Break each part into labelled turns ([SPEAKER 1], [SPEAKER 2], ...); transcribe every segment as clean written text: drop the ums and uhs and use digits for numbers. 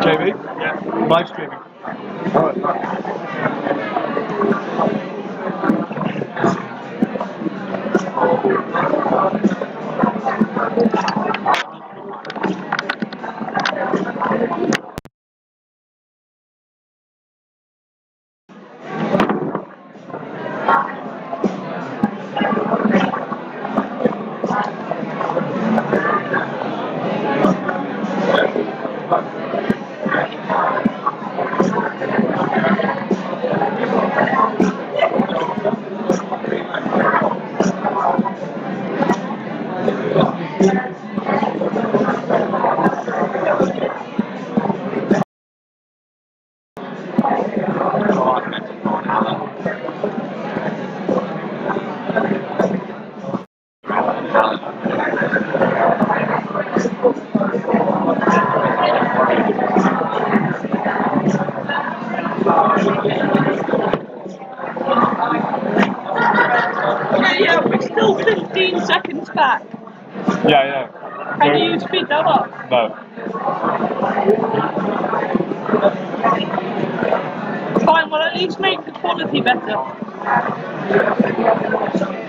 [SPEAKER 1] JB? Yeah. Live streaming.
[SPEAKER 2] Yeah, we're still 15 seconds back.
[SPEAKER 1] Yeah.
[SPEAKER 2] Can you speed that up?
[SPEAKER 1] No.
[SPEAKER 2] Fine, well at least make the quality better.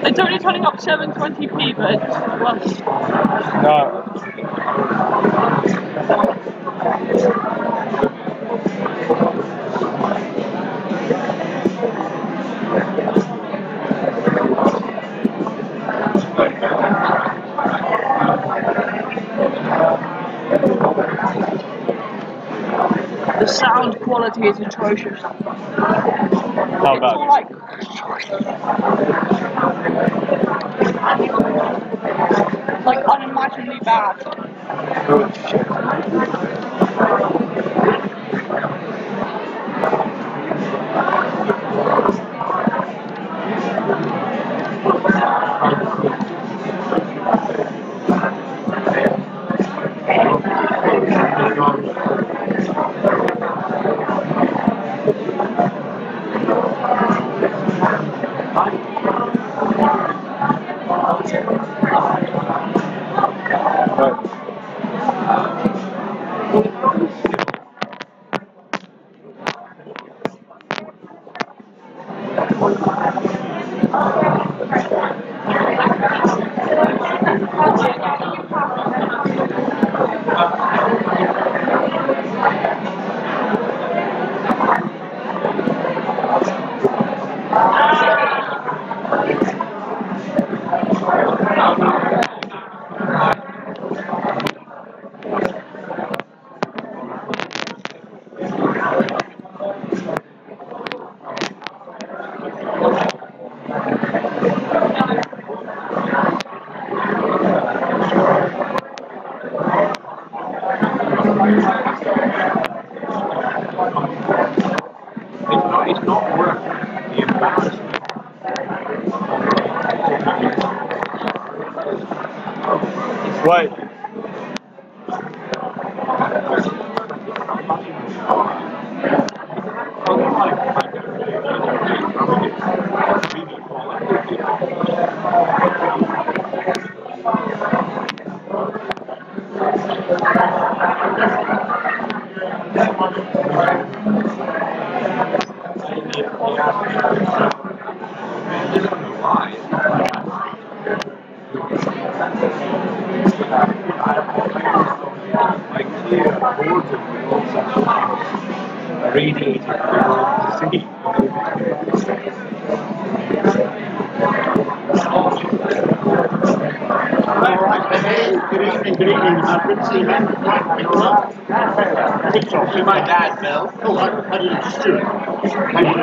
[SPEAKER 2] It's only turning up 720p, but it's worse.
[SPEAKER 1] No.
[SPEAKER 2] The sound quality is atrocious.
[SPEAKER 1] How bad?
[SPEAKER 2] Like unimaginably bad.
[SPEAKER 1] Oh shit. It's not worth the embarrassment. Wait. Really to see.
[SPEAKER 3] Good evening. Good to see you. Good talk to my dad, Bill. Oh, how do you do, Stuart? How do you do?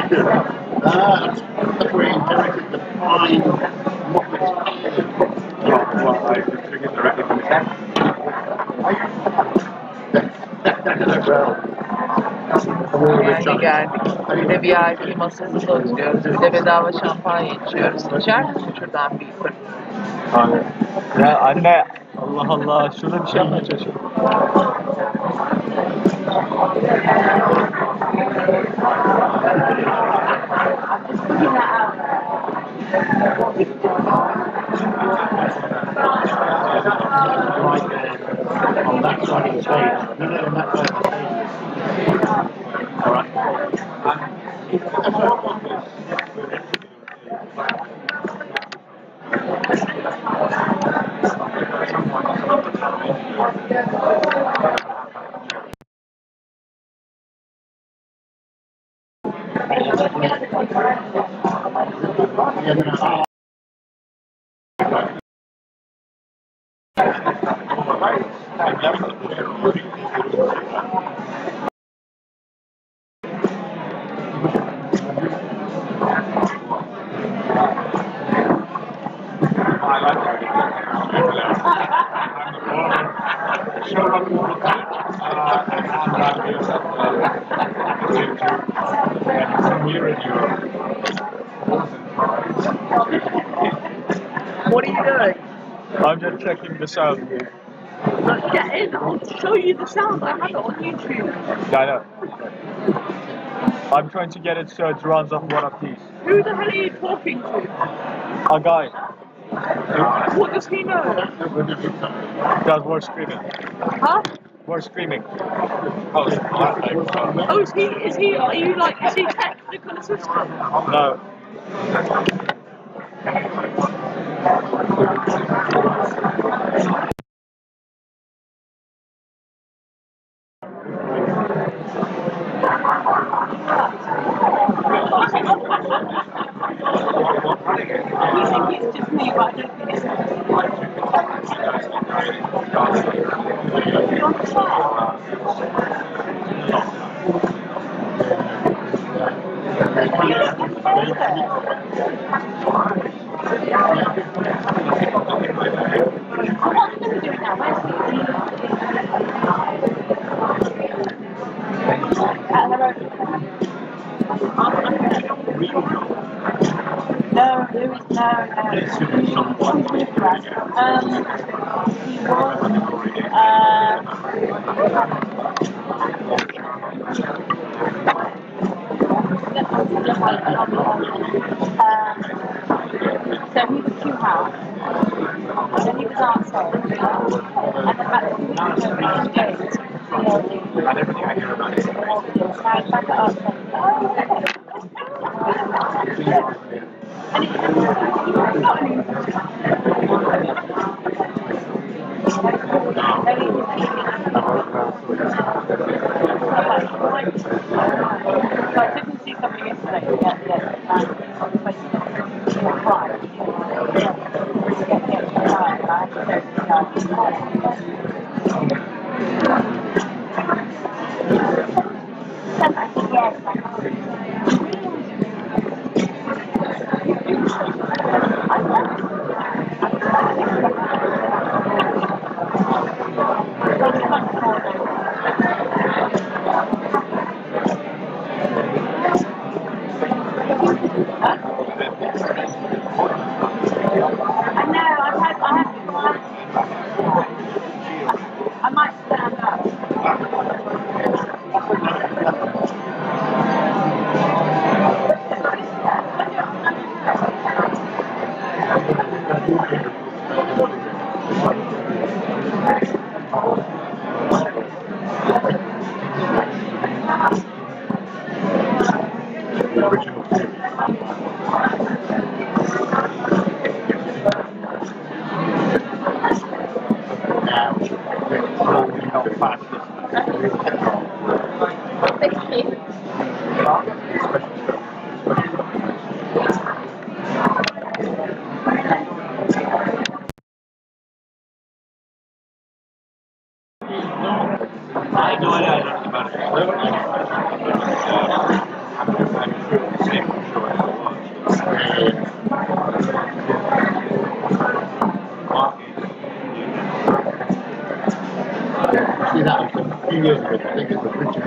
[SPEAKER 3] Good. That's where he inherited the fine Moffat.
[SPEAKER 1] Well, I took it directly from the cat.
[SPEAKER 3] Well, I'm all with John.
[SPEAKER 2] geldik. Bir de VIP masasında oturuyoruz. Bir de bedava şampanya içiyoruz. İçer misin şuradan bir yukarı?
[SPEAKER 1] Aynen. Ya anne, Allah Allah, şurada bir şey yapmaya çalışıyorum.
[SPEAKER 3] Right on that side of the stage. No, on that side of the stage. Alright.
[SPEAKER 2] What are you doing?
[SPEAKER 1] I'm just checking the sound.
[SPEAKER 2] Let's get in. I'll show you the sound. I have it on YouTube.
[SPEAKER 1] Yeah, I know. I'm trying to get it so it runs off one of these.
[SPEAKER 2] Who the hell are you talking to?
[SPEAKER 1] A guy.
[SPEAKER 2] What does he know?
[SPEAKER 1] Because we're screaming.
[SPEAKER 2] Huh?
[SPEAKER 1] We're screaming.
[SPEAKER 2] Oh, is he, are you like, is he technical assistant?
[SPEAKER 1] No.
[SPEAKER 2] You think it's just me, but I don't think it's You're on the side. No, there is no. He was. So he was too hard. Then he was outside. And about 2 weeks ago, he engaged.
[SPEAKER 1] Not everything I hear about it.
[SPEAKER 2] So I didn't see something yesterday. I might stand up.
[SPEAKER 3] See that a few years ago, I think it's the British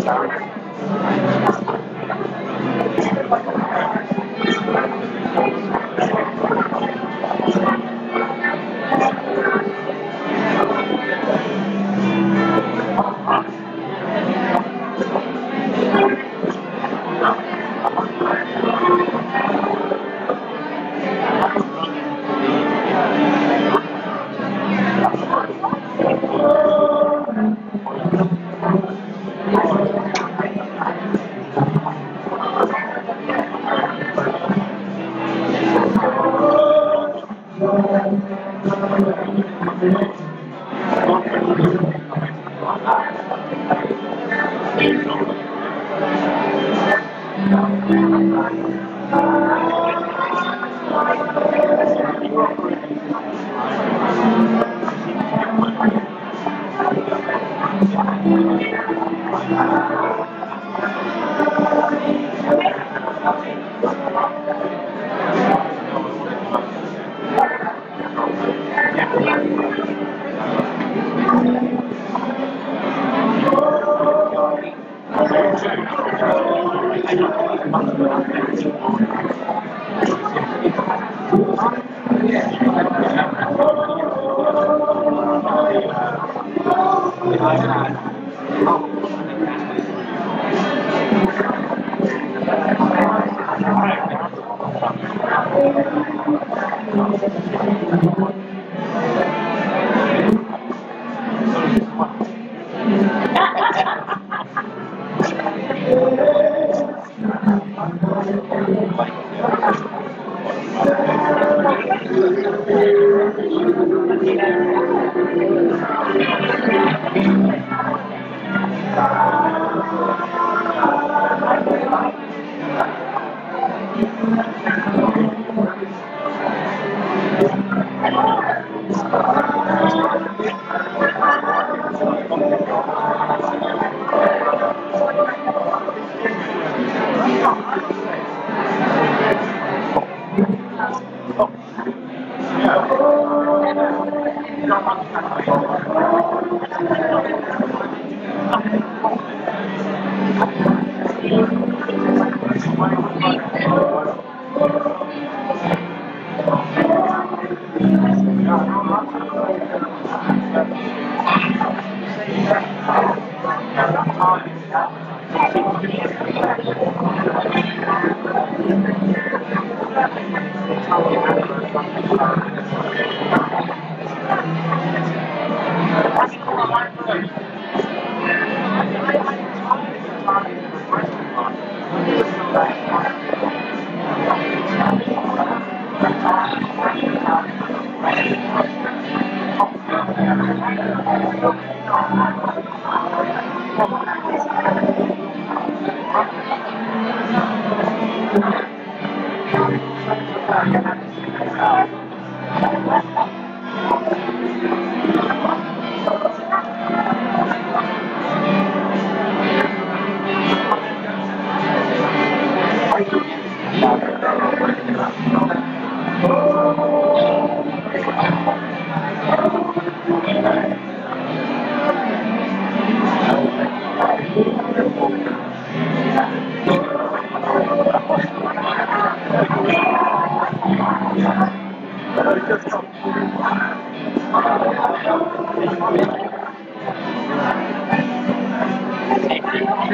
[SPEAKER 2] So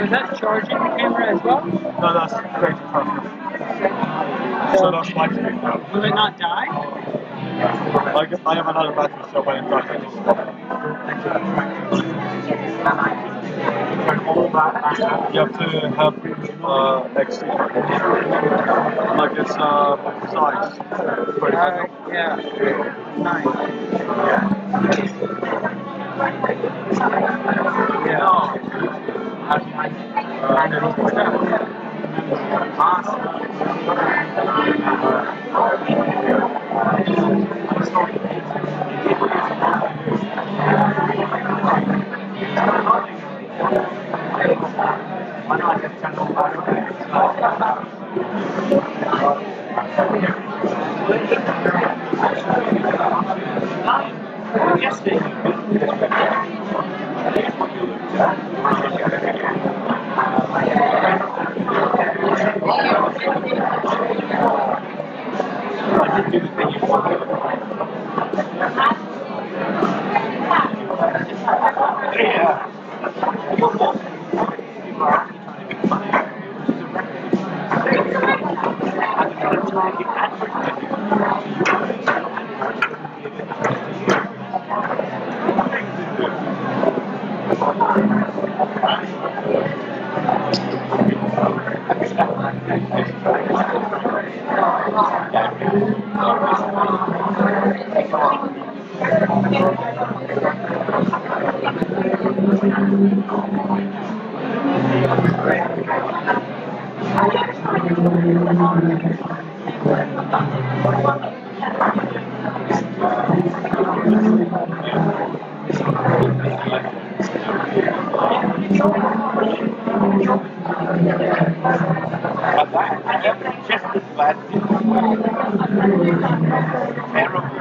[SPEAKER 2] is that charging the camera as well?
[SPEAKER 1] No, that's creating content. So that's LiveStream now.
[SPEAKER 2] Will it not die?
[SPEAKER 1] I have another battery, so when it dies, I just stop it. You have to have XT card. Like it's size.
[SPEAKER 2] Yeah. Nice.
[SPEAKER 1] Just as bad. Terrible.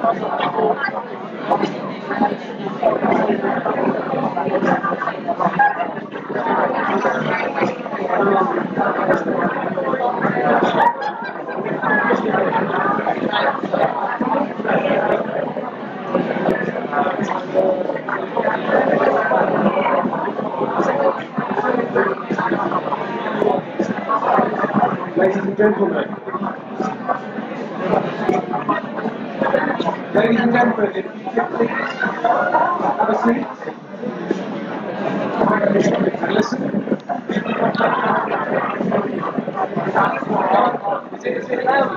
[SPEAKER 4] Ladies and gentlemen, if you could please have a seat and listen. Is it loud?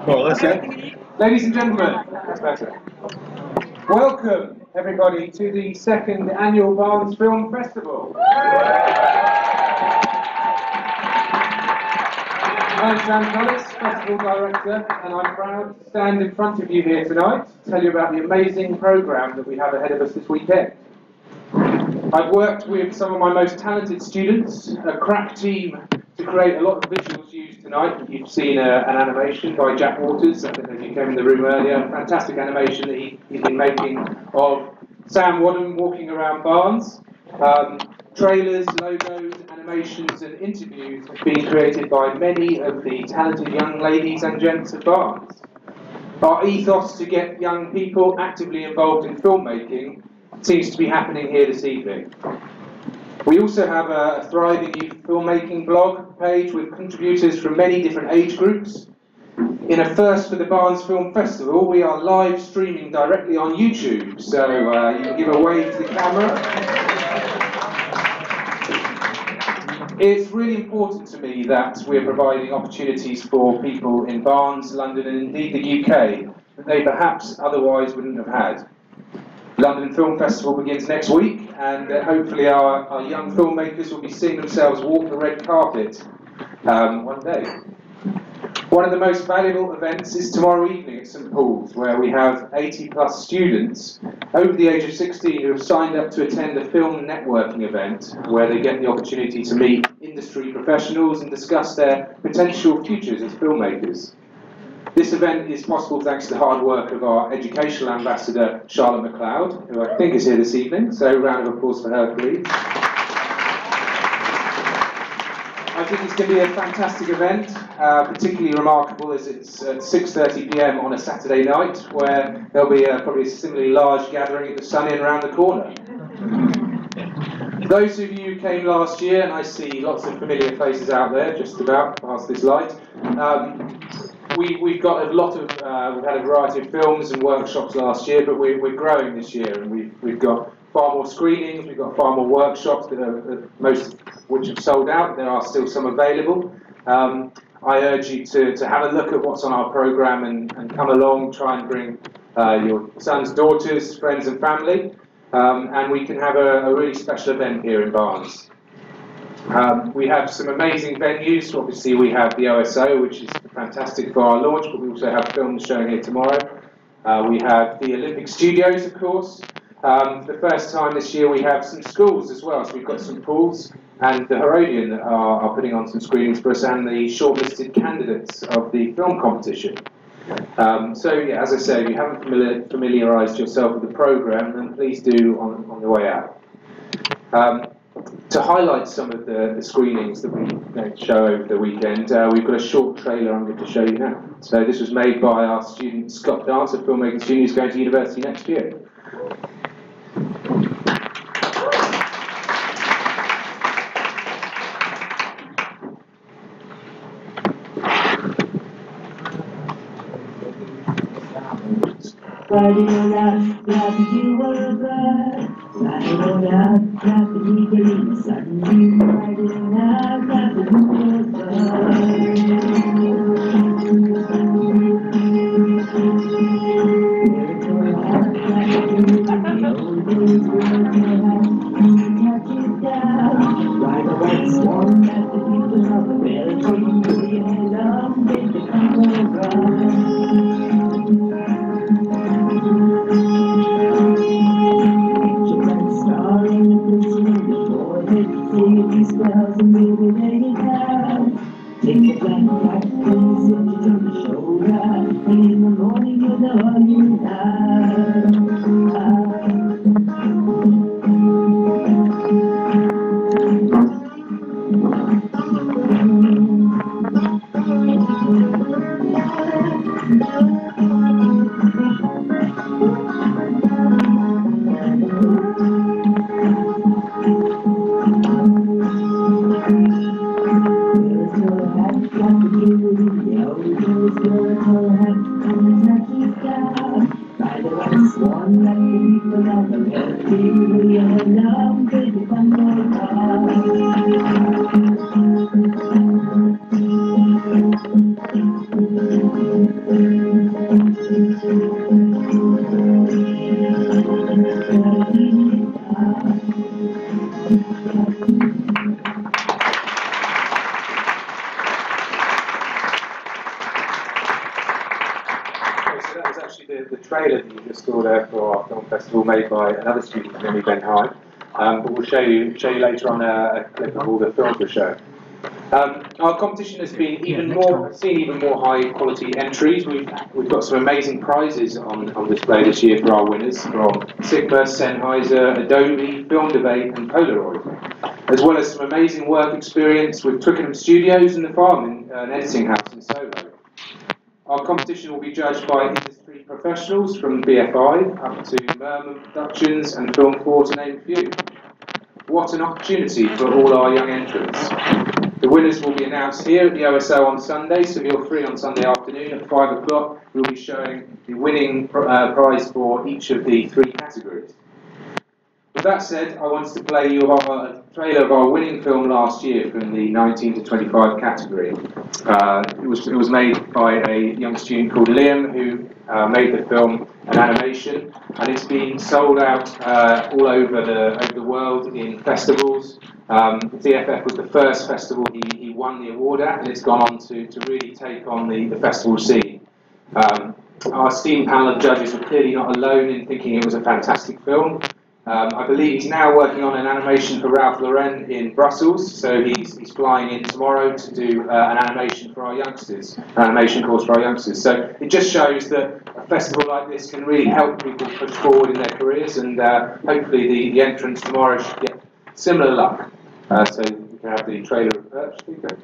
[SPEAKER 1] Well, listen.
[SPEAKER 4] Ladies and gentlemen, that's better. Welcome, everybody, to the second annual Barnes Film Festival. I'm Sam Collis, Festival Director, and I'm proud to stand in front of you here tonight to tell you about the amazing programme that we have ahead of us this weekend. I've worked with some of my most talented students, a crack team, to create a lot of visuals used tonight. You've seen an animation by Jack Waters, I don't know if you came in the room earlier, a fantastic animation that he's been making of Sam Wadham walking around Barnes. Trailers, logos, animations and interviews have been created by many of the talented young ladies and gents of Barnes. Our ethos to get young people actively involved in filmmaking seems to be happening here this evening. We also have a thriving youth filmmaking blog page with contributors from many different age groups. In a first for the Barnes Film Festival, we are live streaming directly on YouTube, so you can give a wave to the camera. It's really important to me that we're providing opportunities for people in Barnes, London and indeed the UK that they perhaps otherwise wouldn't have had. London Film Festival begins next week, and hopefully our young filmmakers will be seeing themselves walk the red carpet one day. One of the most valuable events is tomorrow evening at St Paul's, where we have 80+ students over the age of 16 who have signed up to attend a film networking event where they get the opportunity to meet industry professionals and discuss their potential futures as filmmakers. This event is possible thanks to the hard work of our educational ambassador, Charlotte McLeod, who I think is here this evening, so a round of applause for her, please. I think it's going to be a fantastic event, particularly remarkable as it's at 6:30 PM on a Saturday night, where there'll be probably a similarly large gathering at the Sun Inn around the corner. Those of you who came last year, and I see lots of familiar faces out there, just about past this light, we've got a lot of, we've had a variety of films and workshops last year, but we're growing this year, and we've got far more screenings, we've got far more workshops, that are, most of which have sold out. There are still some available. I urge you to have a look at what's on our programme and come along, try and bring your sons, daughters, friends and family, and we can have a really special event here in Barnes. We have some amazing venues. Obviously we have the OSO, which is fantastic for our launch, but we also have films showing here tomorrow. We have the Olympic Studios, of course. For the first time this year we have some schools as well, so we've got St Paul's and the Herodian that are putting on some screenings for us, and the shortlisted candidates of the film competition. So yeah, as I say, if you haven't familiarised yourself with the programme, then please do on the way out. To highlight some of the screenings that we show over the weekend, we've got a short trailer I'm going to show you now. So this was made by our student Scott Dance, a filmmaking student who's going to university next year.
[SPEAKER 5] Riding around, grabbing you were a bird. Riding around, grabbing you getting suddenly. Riding around, grabbing you were a touch it down. Ride away, storm at the people of the military. Put your head up, make the people run.
[SPEAKER 4] the store there for our film festival, made by another student from Emmy Ben High. But we'll show you later on a clip of all the films we're showing. Our competition has been even more high quality entries. We've got some amazing prizes on display this year for our winners from Sigma, Sennheiser, Adobe, Film Debate and Polaroid, as well as some amazing work experience with Twickenham Studios and the Farm, an editing house in Soho. Our competition will be judged by industry professionals from BFI up to Merman Productions and Film 4 to name a few. What an opportunity for all our young entrants. The winners will be announced here at the OSO on Sunday, so if you're free on Sunday afternoon at 5 o'clock, we'll be showing the winning prize for each of the 3 categories. With that said, I wanted to play you a trailer of our winning film last year from the 19 to 25 category. It was made by a young student called Liam, who made the film an animation, and it's been sold out all over the world in festivals. DFF was the first festival he won the award at, and it's gone on to really take on the festival scene. Our esteemed panel of judges were clearly not alone in thinking it was a fantastic film. I believe he's now working on an animation for Ralph Lauren in Brussels, so he's flying in tomorrow to do an animation for our youngsters, an animation course for our youngsters. So it just shows that a festival like this can really help people push forward in their careers, and hopefully the entrants tomorrow should get similar luck. So we can have the trailer of VERTUE.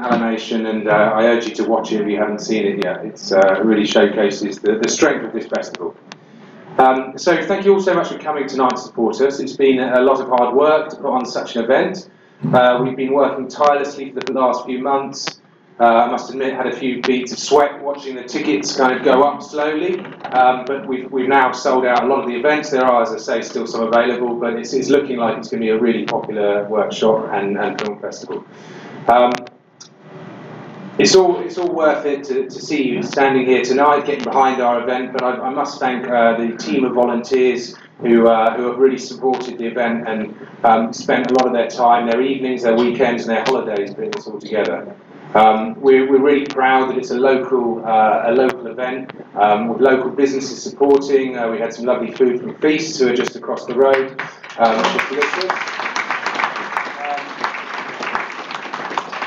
[SPEAKER 4] Animation, and I urge you to watch it if you haven't seen it yet. It really showcases the strength of this festival. So thank you all so much for coming tonight to support us. It's been a lot of hard work to put on such an event. We've been working tirelessly for the last few months. I must admit, had a few beads of sweat watching the tickets kind of go up slowly, but we've now sold out a lot of the events. There are, as I say, still some available, but it's looking like it's going to be a really popular workshop and film festival. It's all worth it to see you standing here tonight, getting behind our event, but I must thank the team of volunteers who have really supported the event and spent a lot of their time, their evenings, their weekends and their holidays putting this all together. We're really proud that it's a local event with local businesses supporting. We had some lovely food from Feasts, who are just across the road, which is delicious.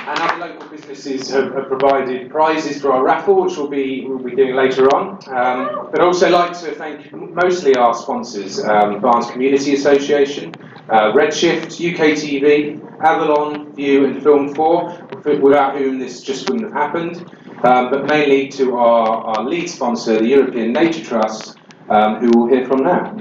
[SPEAKER 4] And other local businesses have provided prizes for our raffle, which we'll be doing later on. But I'd also like to thank mostly our sponsors, Barnes Community Association, Redshift, UK TV, Avalon, View and Film 4, without whom this just wouldn't have happened. But mainly to our lead sponsor, the European Nature Trust, who we'll hear from now.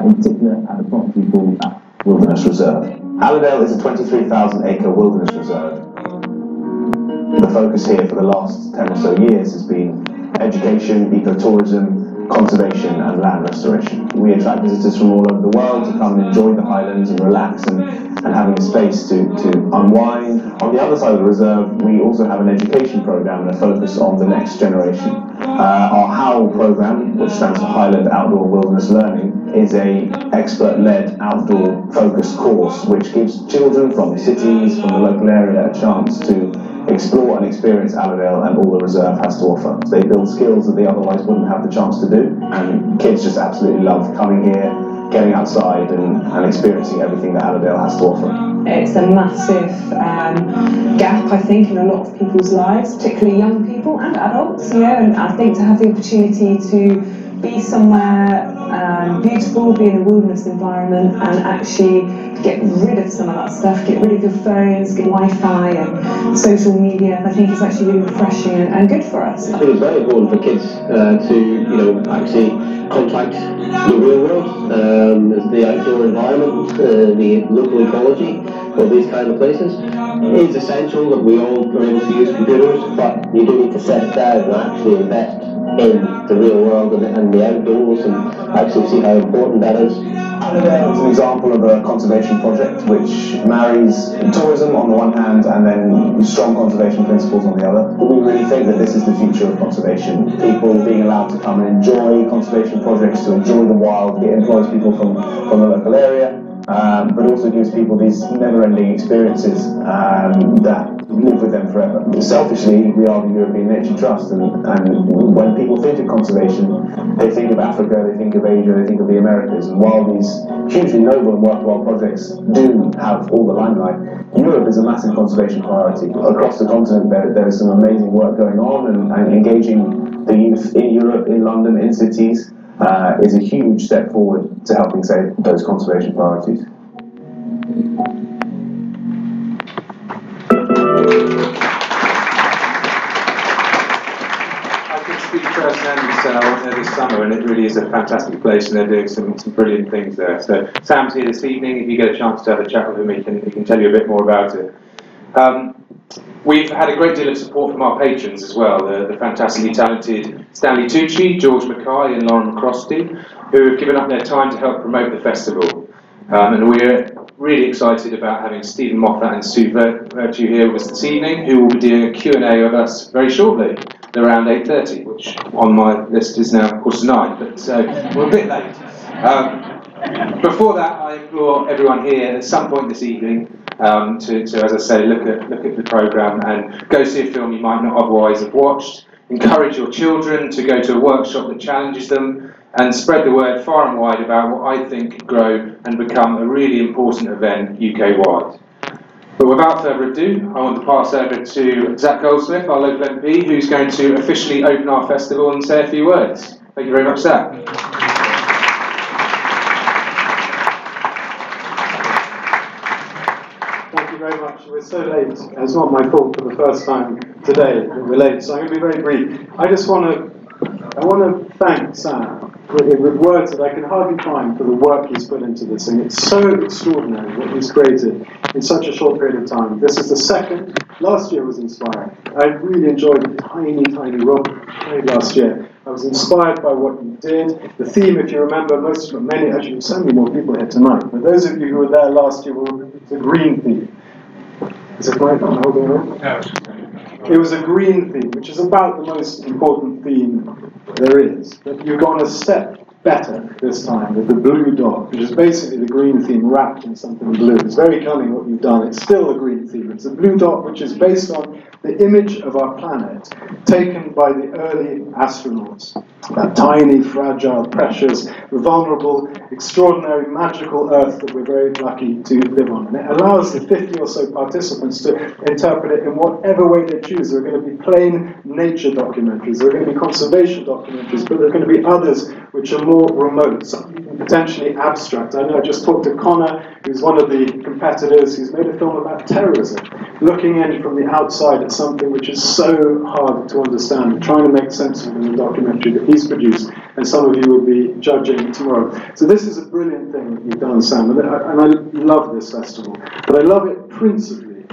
[SPEAKER 6] in particular at the property called Wilderness Reserve. Allerdale is a 23,000-acre wilderness reserve. The focus here for the last 10 or so years has been education, ecotourism, conservation and land restoration. We attract visitors from all over the world to come and enjoy the highlands and relax and having a space to unwind. On the other side of the reserve, we also have an education program and a focus on the next generation. Our HOWL program, which stands for Highland Outdoor Wilderness Learning, is a expert-led outdoor focused course which gives children from cities, from the local area, a chance to explore and experience Allerdale and all the reserve has to offer. They build skills that they otherwise wouldn't have the chance to do, and kids just absolutely love coming here, getting outside and experiencing everything that Allerdale has to offer.
[SPEAKER 7] It's a massive gap, I think, in a lot of people's lives, particularly young people and adults, you know, and I think to have the opportunity to be somewhere beautiful, be in a wilderness environment and actually get rid of some of that stuff, get rid of your phones, get Wi-Fi and social media, I think it's actually really refreshing and good for us.
[SPEAKER 8] I think it's very important for kids to, actually contact the real world, the outdoor environment, the local ecology of these kind of places. It is essential that we all are able to use computers, but you do need to set it down and actually invest in the real world and the outdoors and actually see how important that is.
[SPEAKER 6] Allerdale is an example of a conservation project which marries tourism on the one hand and then strong conservation principles on the other. We really think that this is the future of conservation. People being allowed to come and enjoy conservation projects, to enjoy the wild. It employs people from the local area, but also gives people these never-ending experiences that live with them forever. Selfishly, we are the European Nature Trust, and when people think of conservation, they think of Africa, they think of Asia, they think of the Americas, and while these hugely noble and worthwhile projects do have all the limelight, Europe is a massive conservation priority. Across the continent there is some amazing work going on, and engaging the youth in Europe, in London, in cities, is a huge step forward to helping save those conservation priorities.
[SPEAKER 4] I can speak firsthand, I went there this summer and it really is a fantastic place and they're doing some brilliant things there. So Sam's here this evening. If you get a chance to have a chat with him, he can tell you a bit more about it. We've had a great deal of support from our patrons as well, the fantastically talented Stanley Tucci, George Mackay and Lauren Crosty, who have given up their time to help promote the festival. And we're really excited about having Stephen Moffat and Sue VERTUE here with us this evening, who will be doing a Q&A with us very shortly, at around 8:30, which on my list is now 9:15, but we're a bit late. Before that, I implore everyone here at some point this evening to, as I say, look at the programme and go see a film you might not otherwise have watched. Encourage your children to go to a workshop that challenges them, and spread the word far and wide about what I think could grow and become a really important event UK-wide. But without further ado, I want to pass over to Zach Goldsmith, our local MP, who's going to officially open our festival and say a few words. Thank you very much, Zach.
[SPEAKER 9] Thank you very much. We're so late. It's not my fault for the first time today that we're late, so I'm going to be very brief. I want to thank Sam with words that I can hardly find for the work he's put into this, and it's so extraordinary what he's created in such a short period of time. This is the second. Last year was inspiring. I really enjoyed the tiny role you played last year. I was inspired by what you did. The theme, if you remember, actually so many more people here tonight, but those of you who were there last year were the green theme. Is it right? I'm holding it.
[SPEAKER 4] No.
[SPEAKER 9] It was a green theme, which is about the most important theme there is. But you've gone a step better this time with the blue dot, which is basically the green theme wrapped in something blue. It's very cunning what you've done. It's still a green theme. It's a blue dot which is based on the image of our planet taken by the early astronauts. That tiny, fragile, precious, vulnerable, extraordinary, magical Earth that we're very lucky to live on. And it allows the 50 or so participants to interpret it in whatever way they choose. There are going to be plain nature documentaries, there are going to be conservation documentaries, but there are going to be others which are more remote, potentially abstract. I know I just talked to Connor, who's one of the competitors, who's made a film about terrorism, looking in from the outside at something which is so hard to understand, trying to make sense of it in the documentary that he's produced, and some of you will be judging tomorrow. So this is a brilliant thing that you've done, Sam, and I love this festival, but I love it principally,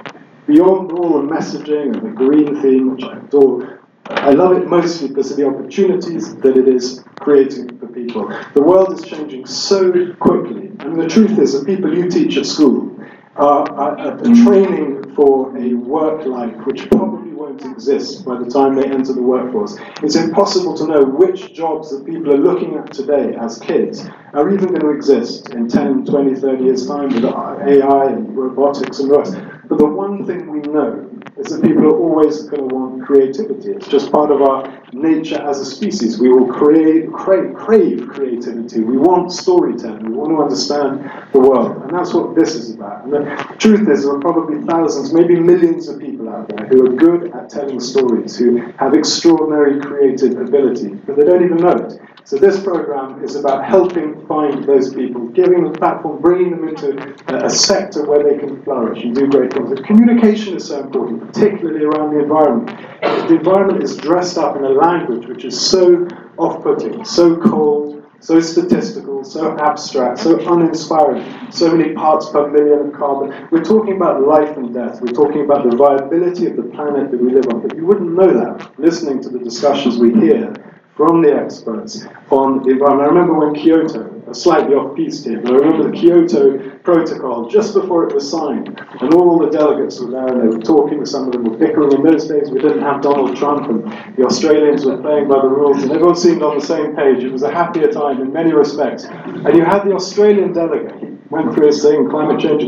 [SPEAKER 9] beyond all the messaging and the green theme, which I adore. I love it mostly because of the opportunities that it is creating for people. The world is changing so quickly, and the truth is the people you teach at school are training for a work life which probably won't exist by the time they enter the workforce. It's impossible to know which jobs that people are looking at today as kids are even going to exist in 10, 20, 30 years' time with AI and robotics and the rest. But the one thing we know is that people are always going to want creativity. It's just part of our nature as a species. We will crave creativity. We want storytelling. We want to understand the world. And that's what this is about. And the truth is, there are probably thousands, maybe millions of people out there who are good at telling stories, who have extraordinary creative ability, but they don't even know it. So this program is about helping find those people, giving them a platform, bringing them into a sector where they can flourish and do great things. And communication is so important, particularly around the environment. The environment is dressed up in a language which is so off-putting, so cold, so statistical, so abstract, so uninspiring, so many parts per million of carbon. We're talking about life and death. We're talking about the viability of the planet that we live on. But you wouldn't know that listening to the discussions we hear from the experts on the environment. I remember when Kyoto, slightly off-piste here, but I remember the Kyoto Protocol just before it was signed, and all the delegates were there and they were talking, some of them were bickering. In those days we didn't have Donald Trump and the Australians were playing by the rules and everyone seemed on the same page. It was a happier time in many respects. And you had the Australian delegate, he went through his thing, climate change,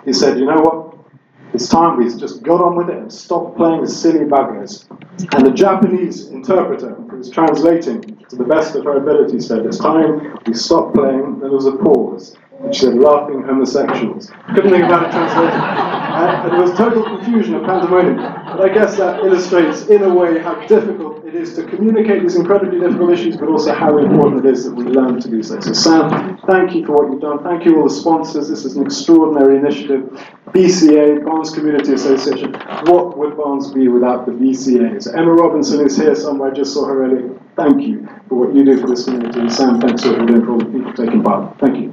[SPEAKER 9] he said, you know what? It's time we just got on with it and stopped playing the silly buggers. And the Japanese interpreter who was translating to the best of her ability said, it's time we stopped playing. There was a pause. And she said, laughing homosexuals. Couldn't think of how to translate it. And there was total confusion and pandemonium. But I guess that illustrates, in a way, how difficult it is to communicate these incredibly difficult issues, but also how important it is that we learn to do so. So Sam, thank you for what you've done. Thank you all the sponsors. This is an extraordinary initiative. BCA, Barnes Community Association. What would Barnes be without the BCA? So Emma Robinson is here somewhere. I just saw her earlier. Thank you for what you do for this community. And Sam, thanks for what you're doing for all the people taking part. Thank you.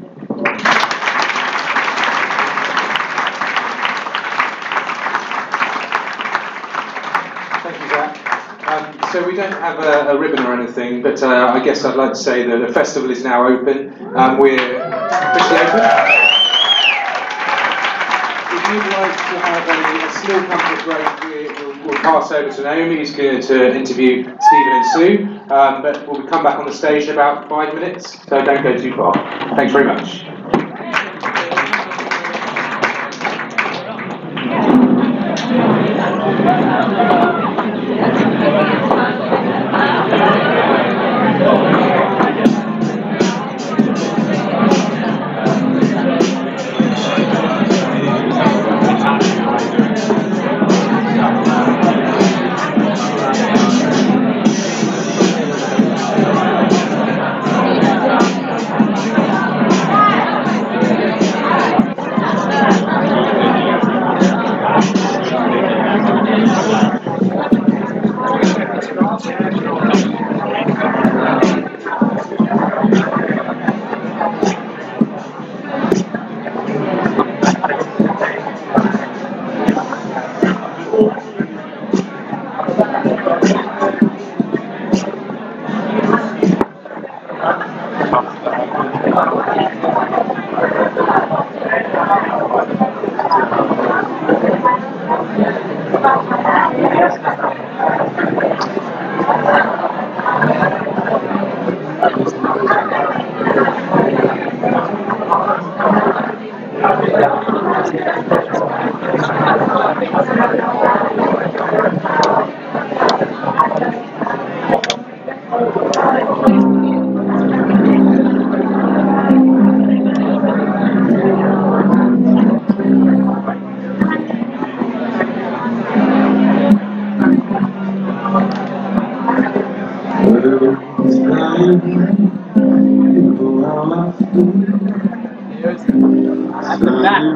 [SPEAKER 4] So we don't have a ribbon or anything, but I guess I'd like to say that the festival is now open. We're officially open. If you'd like to have a small comfort break, we'll pass over to Naomi, who's going to interview Stephen and Sue. But we'll come back on the stage in about 5 minutes, so don't go too far. Thanks very much.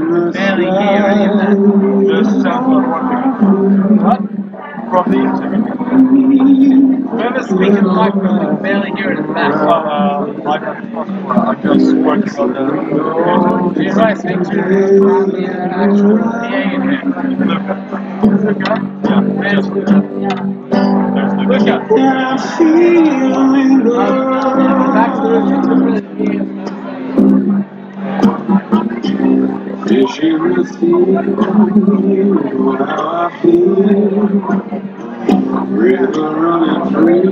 [SPEAKER 1] barely hear any of that. Just sounds like what? From the internet. Whoever's speaking the microphone, you can barely hear it in the back. Oh, I'm just working on the... Do you guys speak to around the actual PA in here? Luca? Yeah. Where's Luca? There's Luca. Back to the room.
[SPEAKER 10] Did you feel how I feel? River running free.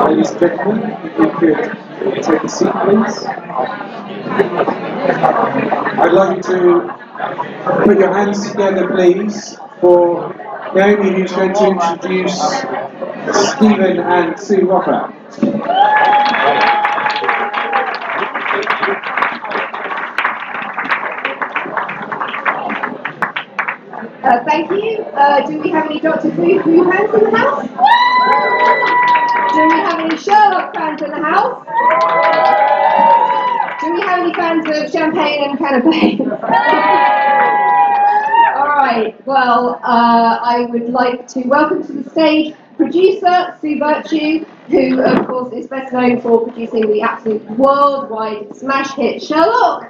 [SPEAKER 4] Ladies and gentlemen, if you could take a seat, please. I'd like you to put your hands together, please, for Naomi, who's going to introduce Stephen and Sue Moffat.
[SPEAKER 11] Thank you. Do we have any Doctor Who fans in the house? Do we have any Sherlock fans in the house? Do we have any fans of champagne and canapé? Alright, well, I would like to welcome to the stage producer Sue VERTUE, who of course is best known for producing the absolute worldwide smash hit Sherlock.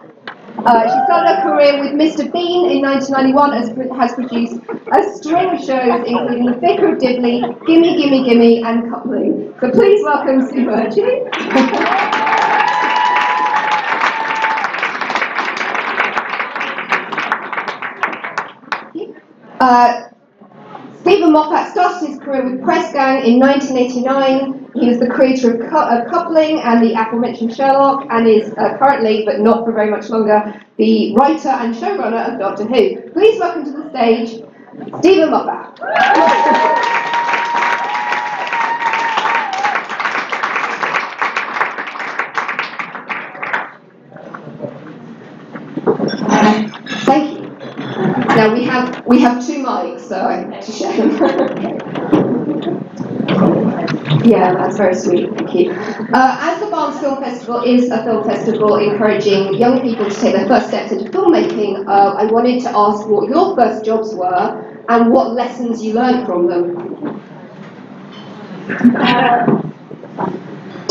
[SPEAKER 11] She started her career with Mr. Bean in 1991 and has produced a string of shows including The Vicar of Dibley, Gimme Gimme Gimme and Coupling. So please welcome Sue VERTUE. Stephen Moffat started his career with Press Gang in 1989. He was the creator of Coupling and the aforementioned Sherlock, and is currently, but not for very much longer, the writer and showrunner of Doctor Who. Please welcome to the stage, Stephen Moffat. Thank you. Now we have two mics, so I have to share them. Yeah, that's very sweet, thank you. As the Barnes Film Festival is a film festival encouraging young people to take their first steps into filmmaking, I wanted to ask what your first jobs were and what lessons you learned from them.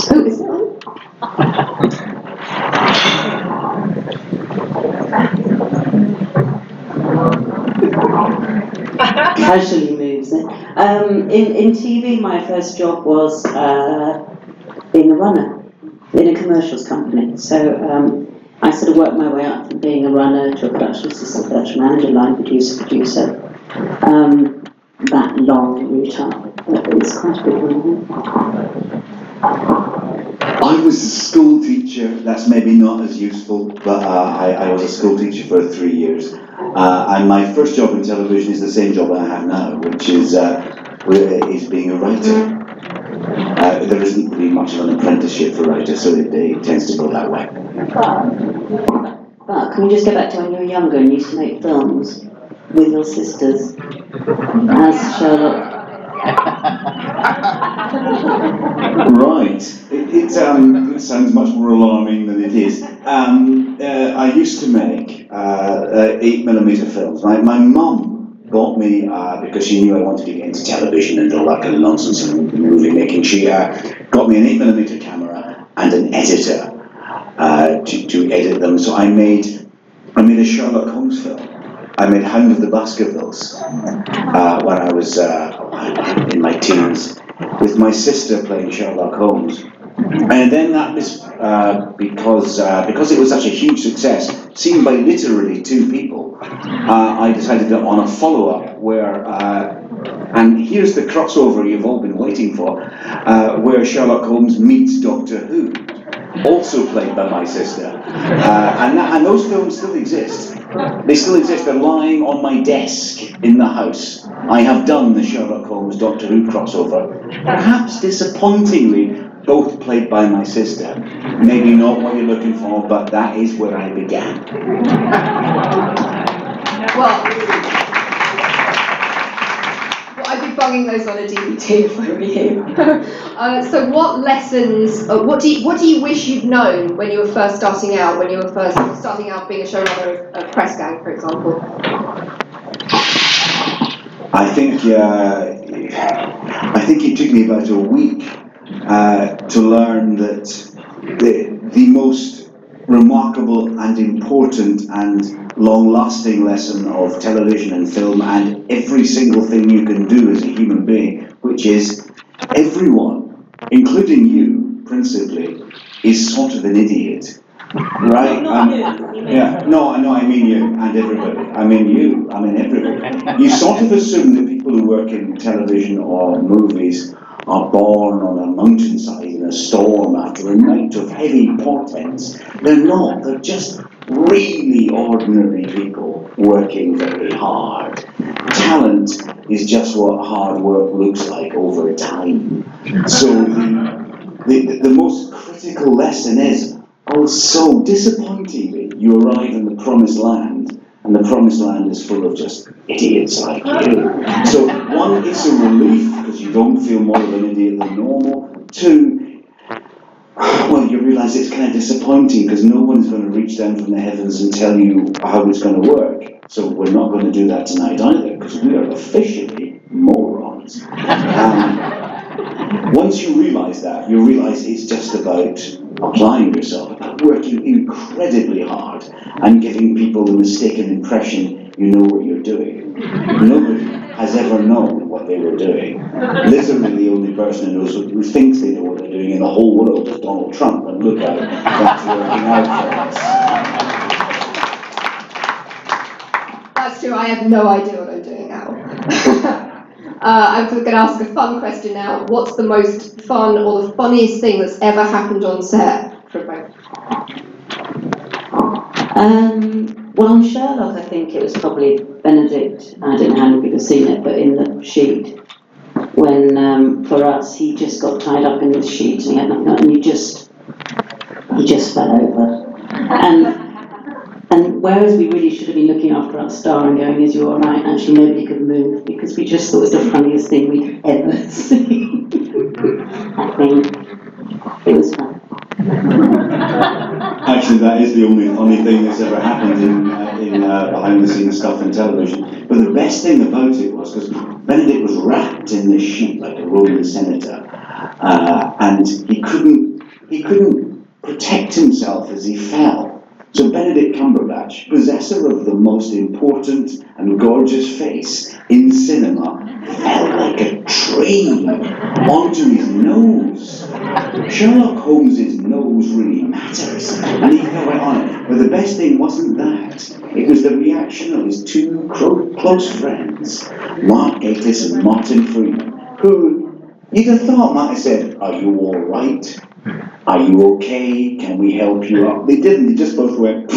[SPEAKER 11] Who is it on?
[SPEAKER 12] Casually moves it. In TV, my first job was being a runner in a commercials company. So I sort of worked my way up from being a runner to a production assistant, production manager, line producer. That long route up. It's quite a big one.
[SPEAKER 13] I was a school teacher. That's maybe not as useful, but I was a school teacher for 3 years. And my first job in television is the same job I have now, which is being a writer. There isn't really much of an apprenticeship for writers, so it tends to go that way.
[SPEAKER 12] But can we just go back to when you were younger and used to make films with your sisters as Sherlock?
[SPEAKER 13] Right. It sounds much more alarming than it is. I used to make 8mm films. My mum bought me, because she knew I wanted to get into television and all that kind of nonsense and movie making, she got me an 8mm camera and an editor to edit them. So I made a Sherlock Holmes film. I made Hound of the Baskervilles when I was in my teens, with my sister playing Sherlock Holmes. And then that was because it was such a huge success, seen by literally 2 people. I decided on a follow-up where, and here's the crossover you've all been waiting for, where Sherlock Holmes meets Doctor Who, also played by my sister. And those films still exist. They still exist. They're lying on my desk in the house. I have done the Sherlock Holmes Doctor Who crossover, perhaps disappointingly, both played by my sister. Maybe not what you're looking for, but that is where I began.
[SPEAKER 11] Well, I'd be bunging those on a DVD if I were you. So what lessons, what do you wish you'd known when you were first starting out, being a showrunner of Press Gang, for example?
[SPEAKER 13] I think it took me about a week to learn that the most remarkable and important and long-lasting lesson of television and film and every single thing you can do as a human being, which is everyone, including you, principally, is sort of an idiot. Right? Yeah, no, I mean you and everybody. I mean you, I mean everybody. You sort of assume that people who work in television or movies are born on a mountainside in a storm after a night of heavy portents. They're not. They're just really ordinary people working very hard. Talent is just what hard work looks like over time. So the most critical lesson is, oh, so disappointingly, you arrive in the promised land, and the promised land is full of just idiots like you. So, 1, it's a relief, because you don't feel more of an idiot than normal. 2, well, you realise it's kind of disappointing, because no one's going to reach down from the heavens and tell you how it's going to work. So we're not going to do that tonight either, because we are officially morons. Once you realise that, you realise it's just about applying yourself, about working incredibly hard and giving people the mistaken impression you know what you're doing. Nobody has ever known what they were doing. Literally the only person who thinks they know what they're doing in the whole world is Donald Trump, and look how that's working out for us.
[SPEAKER 11] That's true, I have no idea what I'm doing now. I'm going to ask a fun question now. What's the most fun or the funniest thing that's ever happened on set for both?
[SPEAKER 12] Well, on Sherlock, I think it was probably Benedict. I don't know how many people have seen it, but in the sheet, when for us, he just got tied up in the sheet and he had nothing, and he just fell over. And whereas we really should have been looking after our star and going, is you all right? Actually, nobody could move because we just thought it was the funniest thing we'd ever seen. I think it was fun.
[SPEAKER 13] Actually, that is the only funny thing that's ever happened in behind-the-scenes stuff in television. But the best thing about it was, because Benedict was wrapped in this sheet like a Roman senator, and he couldn't protect himself as he fell. So Benedict Cumberbatch, possessor of the most important and gorgeous face in cinema, fell like a tree onto his nose. Sherlock Holmes' nose really matters, and he fell right on it. But the best thing wasn't that. It was the reaction of his 2 close friends, Mark Gatiss and Martin Freeman, who you'd have thought might have said, "Are you all right? Are you okay? Can we help you up?" They didn't, they just both went.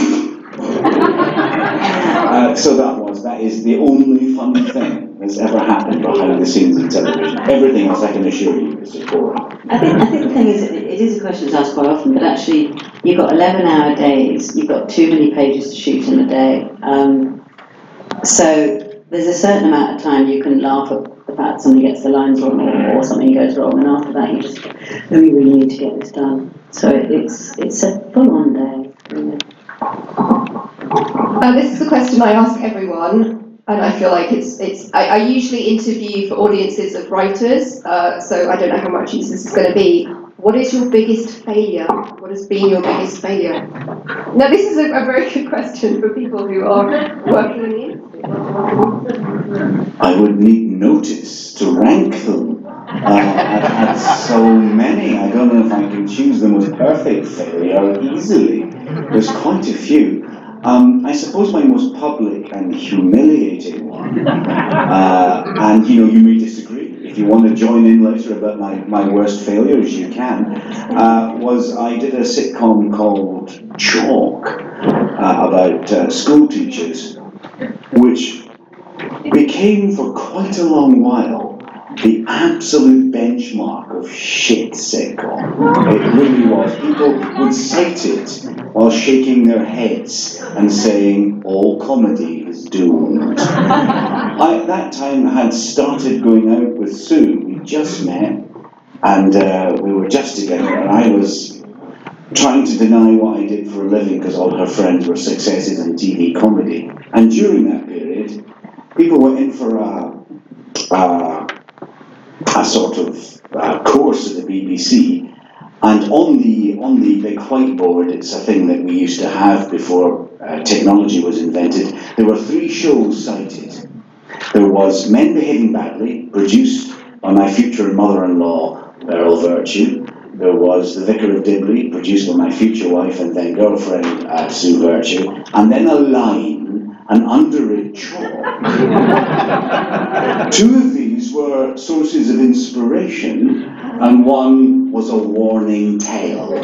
[SPEAKER 13] So that is the only funny thing that's ever happened behind the scenes in television. Everything else, I can assure you, is just boring.
[SPEAKER 12] I think the thing is, it is a question that's asked quite often, but actually, you've got 11-hour days, you've got too many pages to shoot in a day. So there's a certain amount of time you can laugh at the fact somebody gets the lines wrong or something goes wrong, and after that you just, no, we really need to get this done. So it's a full-on day. Really.
[SPEAKER 11] This is a question I ask everyone. and I feel like I usually interview for audiences of writers, so I don't know how much use this is going to be. What is your biggest failure? What has been your biggest failure? Now, this is a very good question for people who are working in the industry.
[SPEAKER 13] I would need notice to rank them. I've had so many, I don't know if I can choose the most perfect failure easily. There's quite a few. I suppose my most public and humiliating one, and you may disagree. If you want to join in later about my worst failures, you can, was I did a sitcom called Chalk about school teachers, which became for quite a long while the absolute benchmark of shit sitcom. It really was. People would cite it while shaking their heads and saying, all comedy is doomed. I, at that time, had started going out with Sue. We just met, and we were just together, and I was trying to deny what I did for a living because all her friends were successes in TV comedy. And during that period, people were in for a sort of course at the BBC, and on the big whiteboard, it's a thing that we used to have before technology was invented, there were 3 shows cited. There was Men Behaving Badly, produced by my future mother-in-law, VERTUE. There was The Vicar of Dibley, produced by my future wife and then girlfriend, Sue VERTUE. And then a line, and under it, Chalk. 2 of these were sources of inspiration, and one was a warning tale.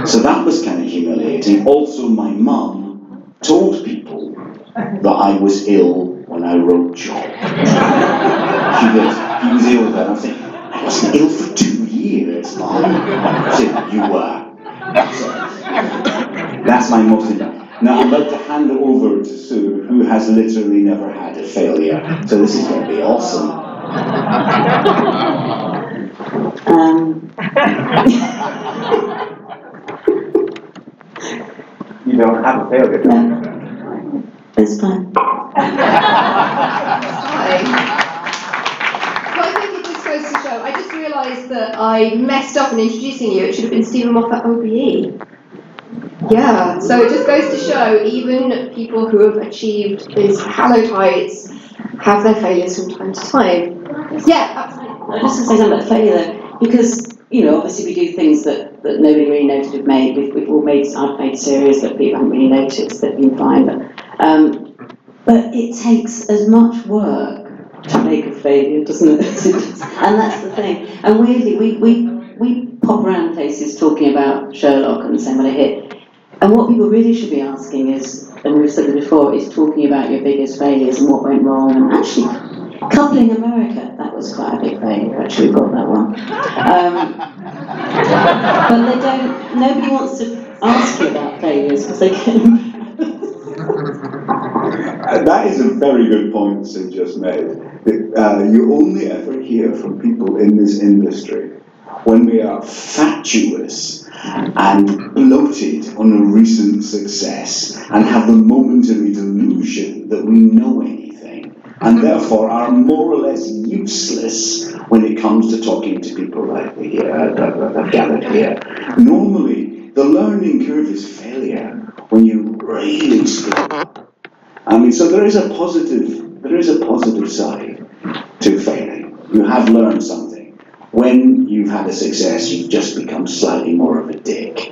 [SPEAKER 13] So that was kind of humiliating. Also, my mum told people that I was ill when I wrote Chalk. He was ill then. I said, I wasn't ill for 2 years, Mum. I said, you were. So, that's my most important. Now I'm about to hand it over to Sue, who has literally never had a failure. So this is going to be awesome.
[SPEAKER 6] You don't have a failure?
[SPEAKER 12] No. It's fine.
[SPEAKER 11] Well, I think it just goes to show, I just realised that I messed up in introducing you. It should have been Stephen Moffat OBE. Yeah, so it just goes to show even people who have achieved these hallowed heights have their failures from time to time. Yeah, absolutely.
[SPEAKER 12] I just want to say something about failure though, because obviously we do things that nobody really noticed we've made. I've made series that people haven't really noticed that've been fine, but it takes as much work to make a failure, doesn't it? And that's the thing. And weirdly, we pop around places talking about Sherlock and saying what a hit. And what people really should be asking is, and we've said it before, is talking about your biggest failures and what went wrong. And actually, Coupling America, that was quite a big failure. Actually, we got that one. But nobody wants to ask you about failures because they can.
[SPEAKER 13] That is a very good point Sid just made. You only ever hear from people in this industry when we are fatuous and bloated on a recent success and have the momentary delusion that we know anything, and therefore are more or less useless when it comes to talking to people like that have gathered here. Normally, the learning curve is failure when you really struggle. I mean, so there is a positive side to failing. You have learned something. When you've had a success, you've just become slightly more of a dick.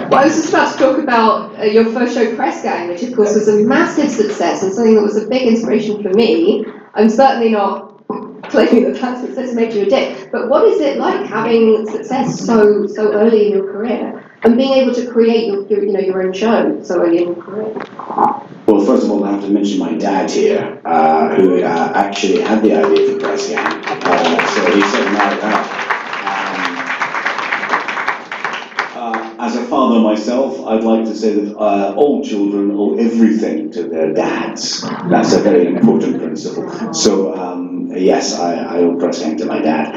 [SPEAKER 11] Well, I was just about to talk about your first show, Press Gang, which of course was a massive success and something that was a big inspiration for me. I'm certainly not claiming that that success made you a dick, but what is it like having success so early in your career and being able to create your own show so early in your career?
[SPEAKER 13] Well, first of all, I have to mention my dad here, who actually had the idea for Press Gang. So he said no. As a father myself, I'd like to say that all children owe everything to their dads. That's a very important principle. So, yes, I owe Press Gang to my dad.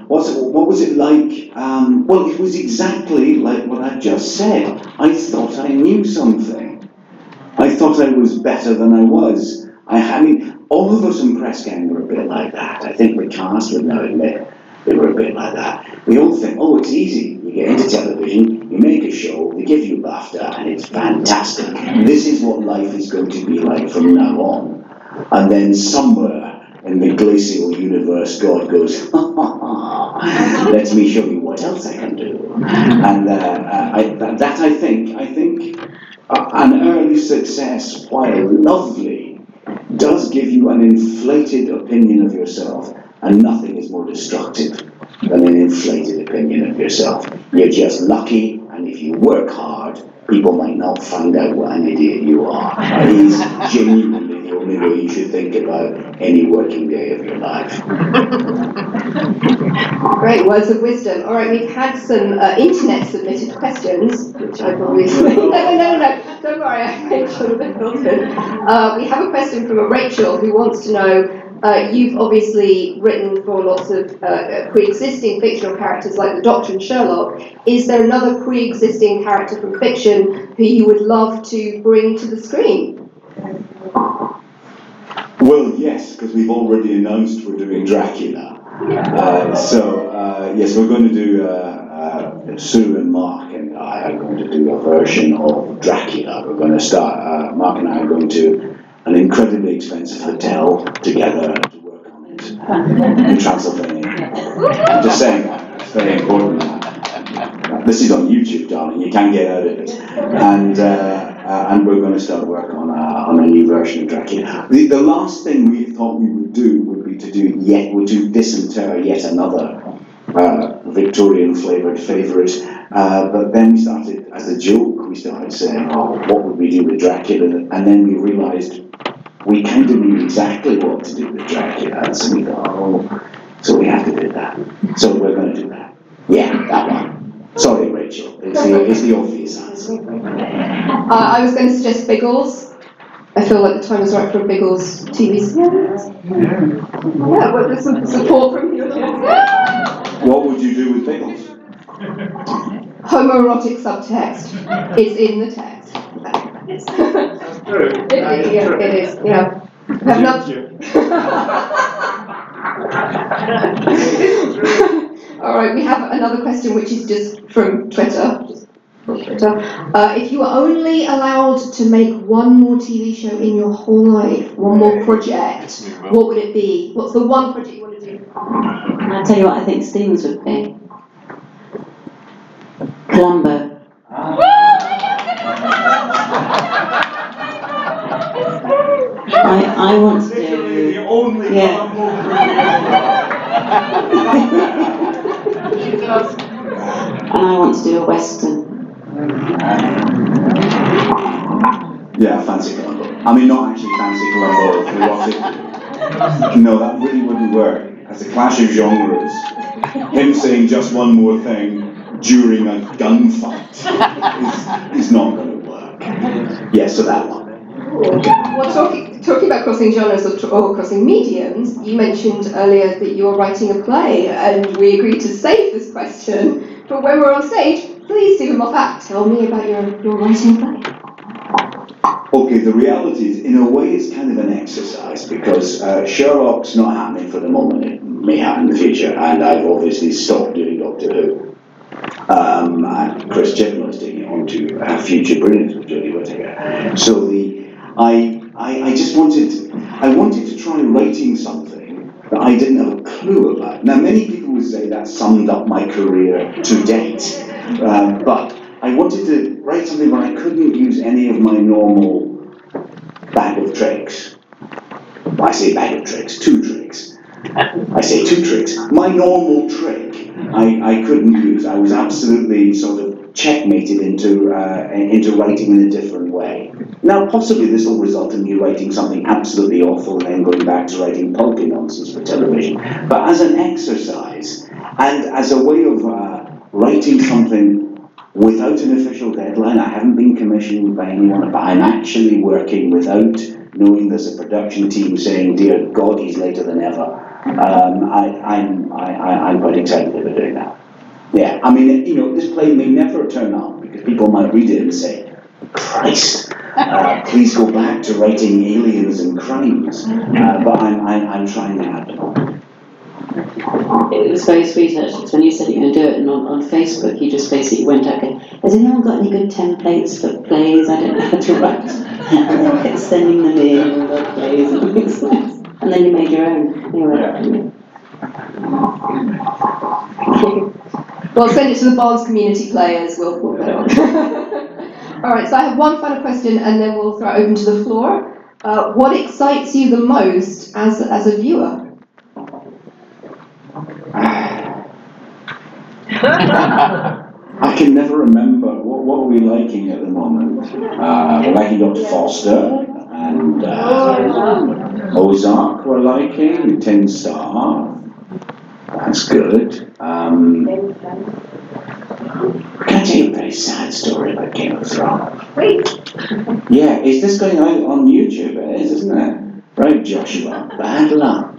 [SPEAKER 13] What was it like? Well, it was exactly like what I just said. I thought I knew something. I thought I was better than I was. I mean, all of us in press gang were a bit like that. I think the cast would now admit they were a bit like that. We all think, oh, it's easy. You get into television, you make a show, they give you BAFTA, and it's fantastic. This is what life is going to be like from now on. And then somewhere in the glacial universe, God goes, let me show you what else I can do. And I think an early success, while lovely, does give you an inflated opinion of yourself, and nothing is more destructive than an inflated opinion of yourself. You're just lucky, and if you work hard, people might not find out what an idiot you are. It is genuinely the only way you should think about any working day of your life.
[SPEAKER 11] Great words of wisdom. All right, we've had some internet submitted questions, which I probably no, don't worry, I mentioned the Hilton. We have a question from a Rachel who wants to know. You've obviously written for lots of pre-existing fictional characters like the Doctor and Sherlock. Is there another pre-existing character from fiction who you would love to bring to the screen?
[SPEAKER 13] Well, yes, because we've already announced we're doing Dracula. Yes, we're going to do, Sue and Mark and I are going to do a version of Dracula. We're going to start, Mark and I are going to an incredibly expensive hotel together to work on it in Transylvania. I'm just saying that, it's very important. This is on YouTube, darling, you can't get out of it. And we're going to start work on a new version of Dracula. The last thing we thought we would do would be to disinter yet another Victorian flavoured favourite. But then we started, as a joke, we started saying, oh, what would we do with Dracula? And then we realised we kind of knew exactly what to do with Dracula. And so we thought, oh, so we have to do that. So we're going to do that. Yeah, that one. Sorry, Rachel. It's the obvious answer.
[SPEAKER 11] I was going to suggest Biggles. I feel like the time is right for a Biggles TV series. Yeah, with some support from you.
[SPEAKER 13] What would you do with Biggles?
[SPEAKER 11] Homoerotic subtext is in the text.
[SPEAKER 1] That's true.
[SPEAKER 11] It is. Yeah. Have not. All right, we have another question, which is just from Twitter. If you were only allowed to make one more TV show in your whole life, one more project, what would it be? What's the one project you want to do?
[SPEAKER 12] I'll tell you what I think Stephen's would be. Columbo. I want to do...
[SPEAKER 10] the only Columbo
[SPEAKER 12] And I want to do a Western.
[SPEAKER 13] Yeah, fancy Columbo. I mean, not actually fancy Columbo. No, that really wouldn't work. As a clash of genres, him saying just one more thing during a gunfight is not going to work. Yeah, so that one.
[SPEAKER 11] Well, talking about crossing genres or crossing mediums, you mentioned earlier that you were writing a play, and we agreed to save this question for when we're on stage. Please, Stephen Moffat, tell me about your writing play.
[SPEAKER 13] Okay, the reality is, in a way, it's kind of an exercise, because Sherlock's not happening for the moment. It may happen in the future, and I've obviously stopped doing Doctor Who. And Chris Chibnall is taking it on to Future Brilliance with Jodie Whittaker. So I just wanted to try writing something that I didn't have a clue about. Now, many people would say that summed up my career to date, but I wanted to write something where I couldn't use any of my normal bag of tricks. I say bag of tricks, two tricks. I say two tricks. My normal trick, I couldn't use. I was absolutely sort of checkmated into writing in a different way. Now, possibly this will result in me writing something absolutely awful and then going back to writing pulpy nonsense for television. But as an exercise, and as a way of writing something without an official deadline, I haven't been commissioned by anyone, but I'm actually working without knowing there's a production team saying, dear God, he's later than ever. I'm quite excited about doing that. Yeah, I mean, this play may never turn up because people might read it and say, Christ, Please go back to writing aliens and crimes. But I'm trying that.
[SPEAKER 12] It was very sweet actually, because when you said you're going to do it, and on Facebook you just basically went out going, has anyone got any good templates for plays? I don't know how to write. And they kept sending them in, all their plays and things like that. And then you made your own. Anyway.
[SPEAKER 11] Well, send it to the Barnes community players, we'll put it on. Alright, so I have one final question and then we'll throw it open to the floor. What excites you the most as a viewer?
[SPEAKER 13] I can never remember. What are we liking at the moment? We're liking Dr. Foster and Ozark we're liking, Tin Star. That's good. Can I tell you a very sad story about Game of Thrones? Yeah, is this going out on YouTube? It is, isn't it? Right, Joshua, bad luck.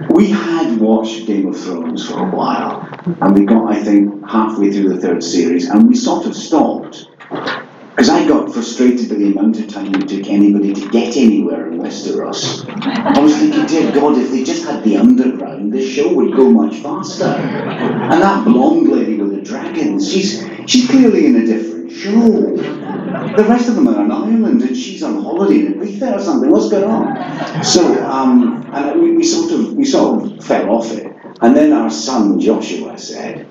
[SPEAKER 13] We had watched Game of Thrones for a while, and we got, I think, halfway through the third series, and we sort of stopped. Because I got frustrated by the amount of time it took anybody to get anywhere in Westeros. I was thinking, dear God, if they just had the underground, the show would go much faster. And that blonde lady with the dragons, she's clearly in a different show. The rest of them are on an island, and she's on holiday in Ibiza or something. What's going on? So, and we sort of fell off it. And then our son Joshua said,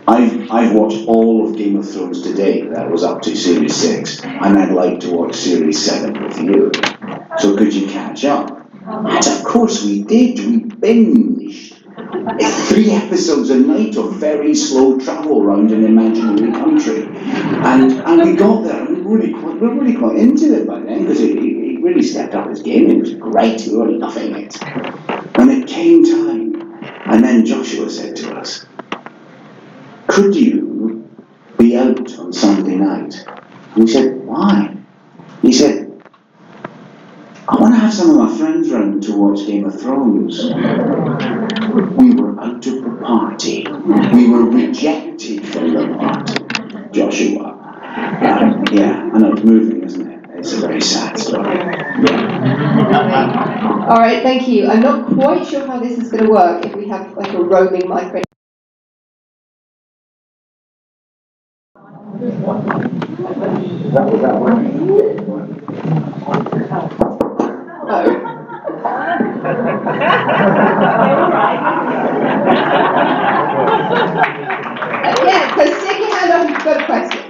[SPEAKER 13] I've watched all of Game of Thrones to date. That was up to Series 6, and I'd like to watch Series 7 with you. So could you catch up? And of course we did. We binged. 3 episodes a night of very slow travel around an imaginary country, and we got there. And we were really quite into it by then, because he really stepped up his game. It was great. We were loving it. And it came time, and then Joshua said to us, could you be out on Sunday night? And we said, why? He said, I want to have some of my friends round to watch Game of Thrones. We were out of the party. We were rejected from the party. Joshua. Yeah, I know it's moving, isn't it? It's a very sad story.
[SPEAKER 11] Alright, thank you. I'm not quite sure how this is going to work if we have like a roaming microphone.
[SPEAKER 13] That one.
[SPEAKER 11] Oh. Yeah, so stick your hand up if you've got a question.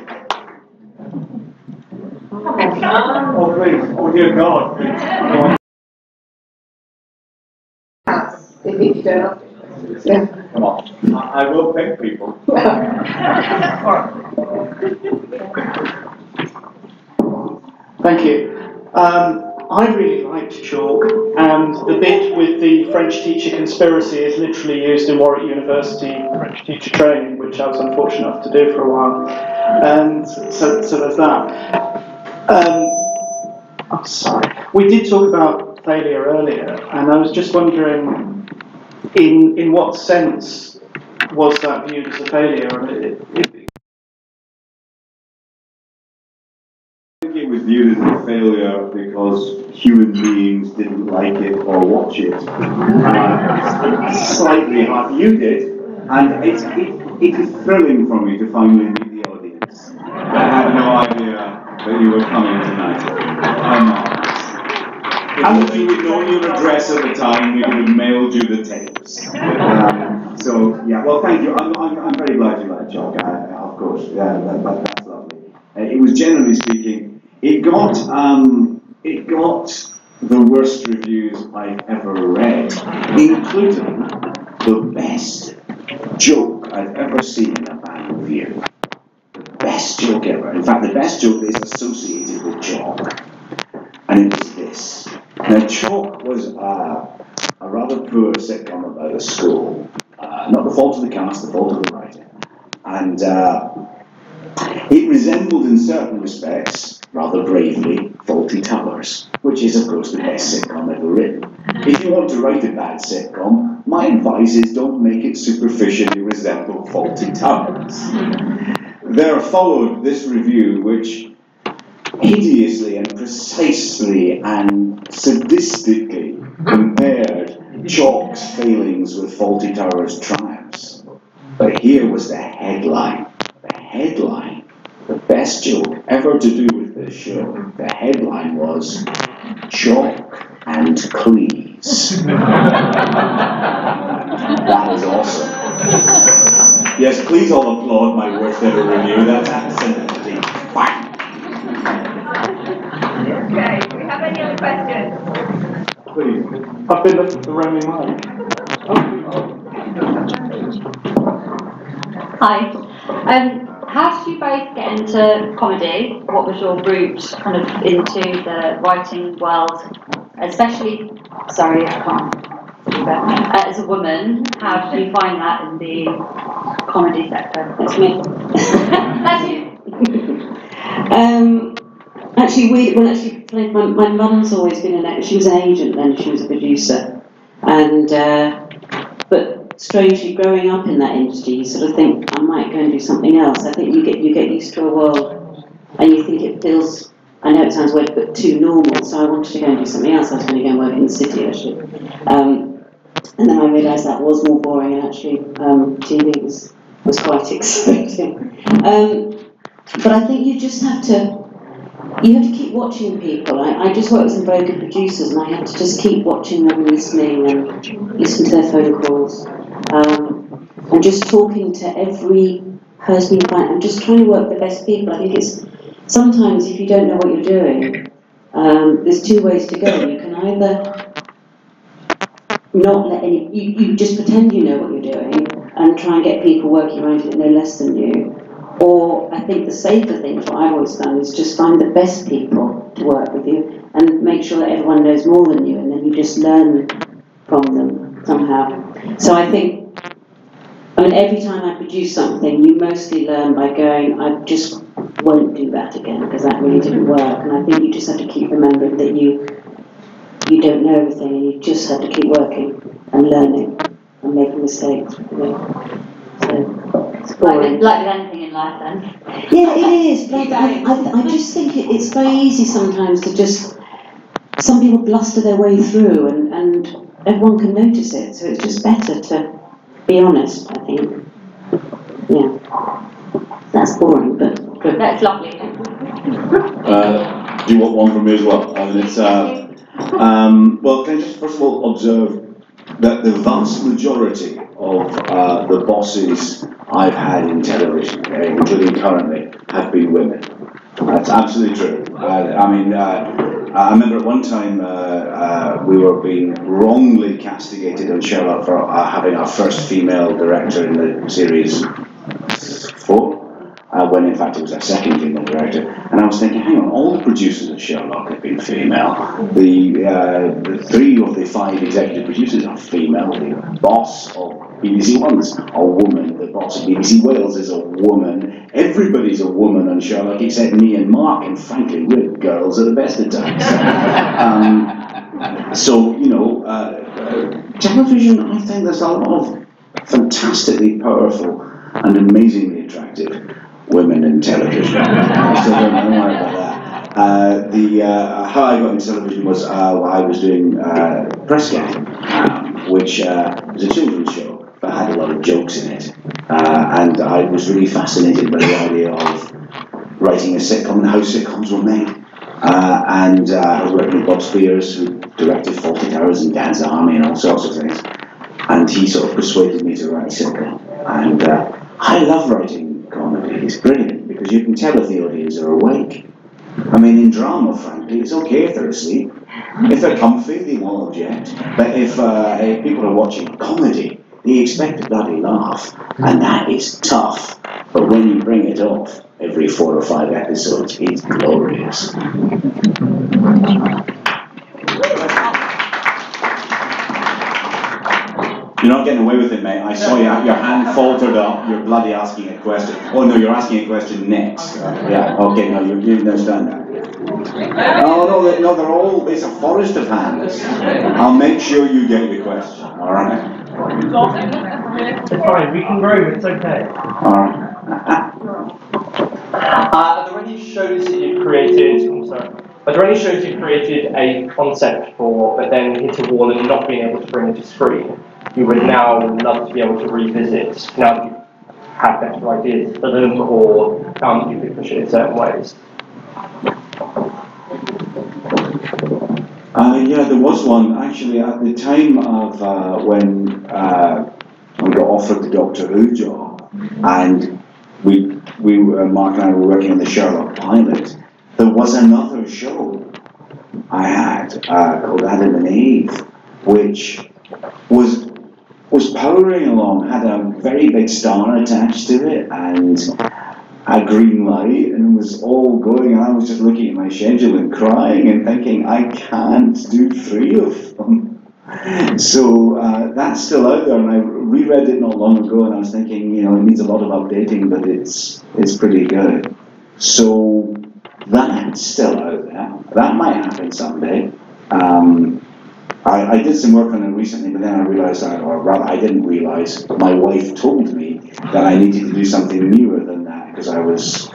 [SPEAKER 1] Oh, please. Oh, dear God.
[SPEAKER 11] If you don't have to. Yeah.
[SPEAKER 1] Come on. I will pick people.
[SPEAKER 14] Thank you. I really liked Chalk, and the bit with the French teacher conspiracy is literally used in Warwick University French teacher training, which I was unfortunate enough to do for a while. And so there's that. I'm sorry. We did talk about failure earlier, and I was just wondering, in what sense was that viewed as a failure?
[SPEAKER 10] It was viewed as a failure because human beings didn't like it or watch it. Slightly hard. You did, and it is thrilling for me to finally meet the audience. I had no idea that you were coming tonight. If only we'd known your address at the time, we would have mailed you the tapes. So yeah, well, thank you. I'm very glad you liked Chalk. Of course, yeah, that's lovely. It was, generally speaking, it got the worst reviews I've ever read, including the best joke I've ever seen in a bad review. The best joke ever. In fact, the best joke is associated with Chalk, and it was this. Now, Chalk was a rather poor sitcom about a school. Not the fault of the cast, the fault of the writer. And it resembled, in certain respects, rather bravely, Fawlty Towers, which is, of course, the best sitcom ever written. If you want to write a bad sitcom, my advice is don't make it superficially resemble Fawlty Towers. there followed this review, which hideously and precisely and sadistically compared Chalk's failings with Fawlty Towers' triumphs. But here was the headline. The headline, the best joke ever to do with this show. The headline was Chalk and Cleese. That is awesome. Yes, please all applaud my worst ever review. That's absolutely fine.
[SPEAKER 11] Okay, do we have any other questions?
[SPEAKER 14] Please. I've been looking for the roaming mic.
[SPEAKER 2] Hi. How did you both get into comedy? What was your route kind of into the writing world? Especially, sorry, I can't. As a woman, how did you find that in the comedy sector?
[SPEAKER 12] That's me.
[SPEAKER 2] That's you.
[SPEAKER 12] Actually, my mum's always been an actor. She was an agent then, she was a producer. And, but strangely, growing up in that industry, you sort of think, I might go and do something else. I think you get used to a world, and you think it feels, I know it sounds weird, but too normal, so I wanted to go and do something else. I was going to go and work in the city, actually. And then I realised that was more boring, and actually TV was quite exciting. But I think you just have to keep watching people. I just worked with some very good producers, and I had to just keep watching them, listening and listen to their phone calls, and just talking to every person you find, and just trying to work with the best people. I think it's sometimes if you don't know what you're doing, there's two ways to go. You can either not let you just pretend you know what you're doing and try and get people working around you that know less than you. Or I think the safer thing, what I've always done, is just find the best people to work with you and make sure that everyone knows more than you, and then you just learn from them somehow. So I think, every time I produce something, you mostly learn by going, I just won't do that again because that really didn't work. And I think you just have to keep remembering that you don't know everything, and you just have to keep working and learning and making mistakes. So it's boring.
[SPEAKER 2] Like with anything in life, then.
[SPEAKER 12] Yeah, it is. But I just think it's very easy sometimes to just, some people bluster their way through, and everyone can notice it. So it's just better to be honest, I think. Yeah. That's boring, but good.
[SPEAKER 2] That's lovely.
[SPEAKER 10] Do you want one from me as well? Well, can I just first of all observe that the vast majority of the bosses I've had in television, including currently, have been women. That's absolutely true. I remember at one time we were being wrongly castigated on Sherlock for having our first female director in the series 4. When in fact it was our second female director, and I was thinking, hang on, all the producers of Sherlock have been female. The 3 of the 5 executive producers are female. The boss of BBC One is a woman. The boss of BBC Wales is a woman. Everybody's a woman on Sherlock except me and Mark, and frankly, we're girls at the best of times. So television, I think there's a lot of fantastically powerful and amazingly attractive women in television. I still don't know more about that. How I got into television was I was doing Press Gang, which was a children's show but had a lot of jokes in it, and I was really fascinated by the idea of writing a sitcom and how sitcoms were made. And I was working with Bob Spears, who directed Fawlty Towers and Dad's Army and all sorts of things, and he sort of persuaded me to write a sitcom. And I love writing comedy. It's brilliant because you can tell if the audience are awake. In drama, frankly, it's okay if they're asleep. If they're comfy, they won't object. But if people are watching comedy, they expect a bloody laugh, and that is tough. But when you bring it off every 4 or 5 episodes, it's glorious. You're not getting away with it, mate. I saw your hand faltered up. You're bloody asking a question. Oh no, you're asking a question next. Yeah. Okay. No, you understand that. Oh no, they're all. It's a forest of hands. I'll make sure you get your question. All right.
[SPEAKER 1] It's fine. We can grow. It's okay.
[SPEAKER 10] All right.
[SPEAKER 15] any shows that you've created? I'm sorry. Are there any shows you've created a concept for, but then hit a wall and not being able to bring it to screen? You would now love to be able to revisit now that you have better ideas for them, or found that you could push it in certain ways?
[SPEAKER 10] Yeah, there was one actually at the time of when we got offered the Doctor Who job, and Mark and I were working on the Sherlock pilot. There was another show I had called Adam and Eve, which was powering along, had a very big star attached to it, and a green light, and it was all going, and I was just looking at my schedule and crying and thinking, I can't do 3 of them. So that's still out there, and I reread it not long ago, and I was thinking, it needs a lot of updating, but it's pretty good. So that's still out there. That might happen someday. I did some work on it recently, but then I realised, or rather I didn't realise, my wife told me that I needed to do something newer than that, because I was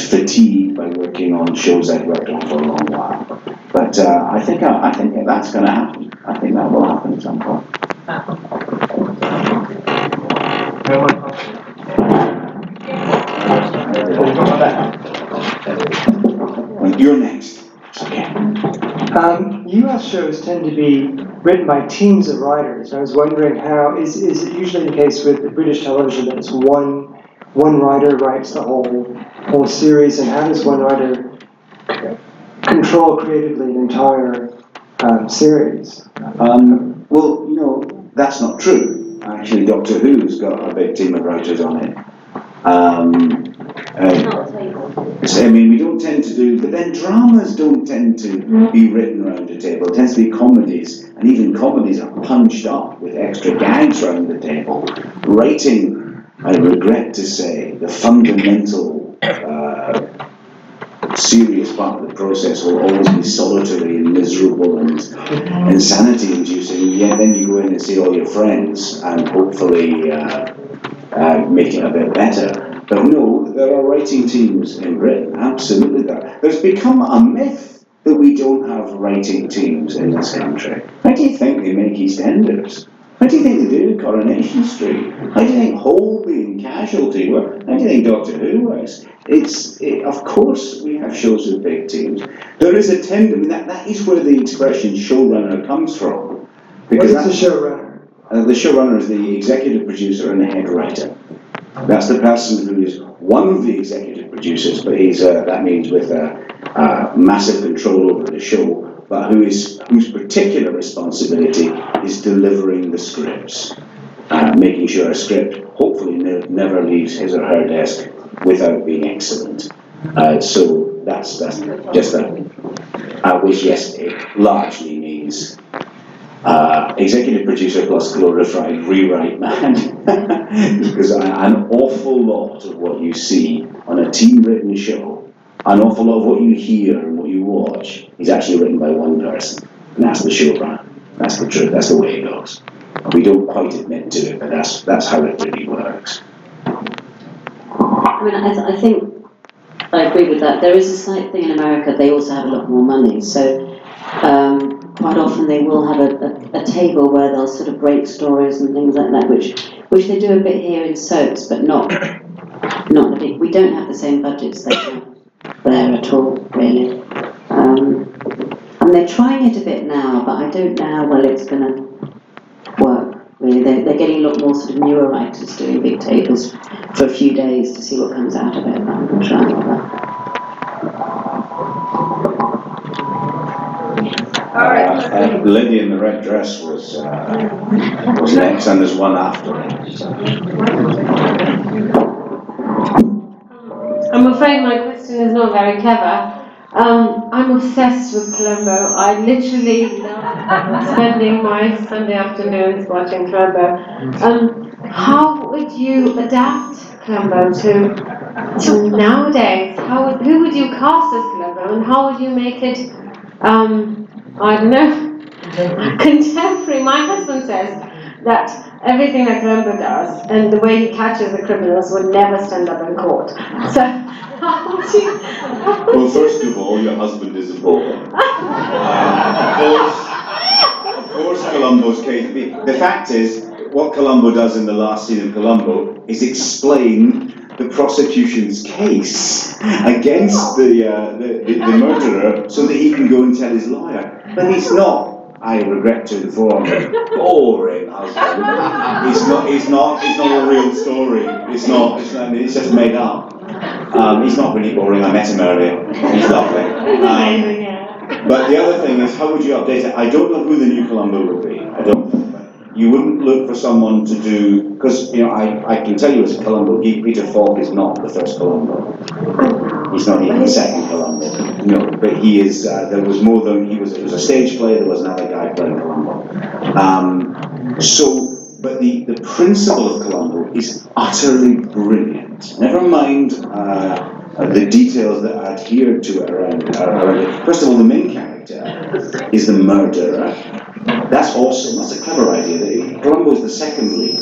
[SPEAKER 10] fatigued by working on shows I'd worked on for a long while. But I think that's going to happen. I think that will happen at some point. You're next. Okay.
[SPEAKER 16] US shows tend to be written by teams of writers. I was wondering how is it usually the case with British television that it's one writer writes the whole series, and how does one writer control creatively an entire series?
[SPEAKER 10] Well, that's not true. Actually, Doctor Who's got a big team of writers on it. We don't tend to do, but then dramas don't tend to be written around a table. It tends to be comedies, and even comedies are punched up with extra gags around the table. Writing, I regret to say, the fundamental serious part of the process will always be solitary and miserable and insanity-inducing. Yeah, then you go in and see all your friends and hopefully make it a bit better. But no, there are writing teams in Britain, absolutely there. There's become a myth that we don't have writing teams in this country. How do you think they make EastEnders? How do you think they do Coronation Street? How do you think Holby and Casualty work? How do you think Doctor Who works? Of course we have shows with big teams. There is a tendency, that is where the expression showrunner comes from. Because
[SPEAKER 16] what is a showrunner?
[SPEAKER 10] The showrunner is the executive producer and the head writer. That's the person who is one of the executive producers, but that means with massive control over the show, but whose particular responsibility is delivering the scripts, making sure a script hopefully never leaves his or her desk without being excellent. So that's just which yes, it largely means executive producer plus glorified rewrite man, because an awful lot of what you see on a team-written show, an awful lot of what you hear and what you watch is actually written by one person, and that's the showrunner. That's the truth. That's the way it goes. We don't quite admit to it, but that's how it really works.
[SPEAKER 12] I think I agree with that. There is a slight thing in America. They also have a lot more money, so. Quite often they will have a table where they'll sort of break stories and things like that, which they do a bit here in soaps, but not the big. We don't have the same budgets there at all, really. And they're trying it a bit now, but I don't know how well it's going to work. Really, they're getting a lot more sort of newer writers doing big tables for a few days to see what comes out of it. But I'm not trying all that.
[SPEAKER 10] Lady in the red dress was next, and there's one after it.
[SPEAKER 17] I'm afraid my question is not very clever. I'm obsessed with Columbo. I literally love spending my Sunday afternoons watching Columbo. How would you adapt Columbo to nowadays? Who would you cast as Columbo, and how would you make it? I don't know, contemporary. My husband says that everything that Columbo does, and the way he catches the criminals would never stand up in court. So,
[SPEAKER 13] Well, first of all, your husband is a baller. Of course, Columbo's case. The fact is, what Columbo does in the last scene of Columbo is explain the prosecution's case against the murderer so that he can go and tell his lawyer. But he's not, I regret to inform, a boring husband. It's not a real story. It's just made up. He's not really boring. I met him earlier. He's lovely. But the other thing is, how would you update it? I don't know who the new Columbo would be. I don't. You wouldn't look for someone to do, because I can tell you as a Columbo geek, Peter Falk is not the first Columbo. He's not even the second Columbo. No, but he is. There was more than it was a stage play. There was another guy playing Columbo. But the principle of Columbo is utterly brilliant. Never mind the details that are adhered to it around it. First of all, the main character is the murderer. That's awesome. That's a clever idea. Columbo is the second lead.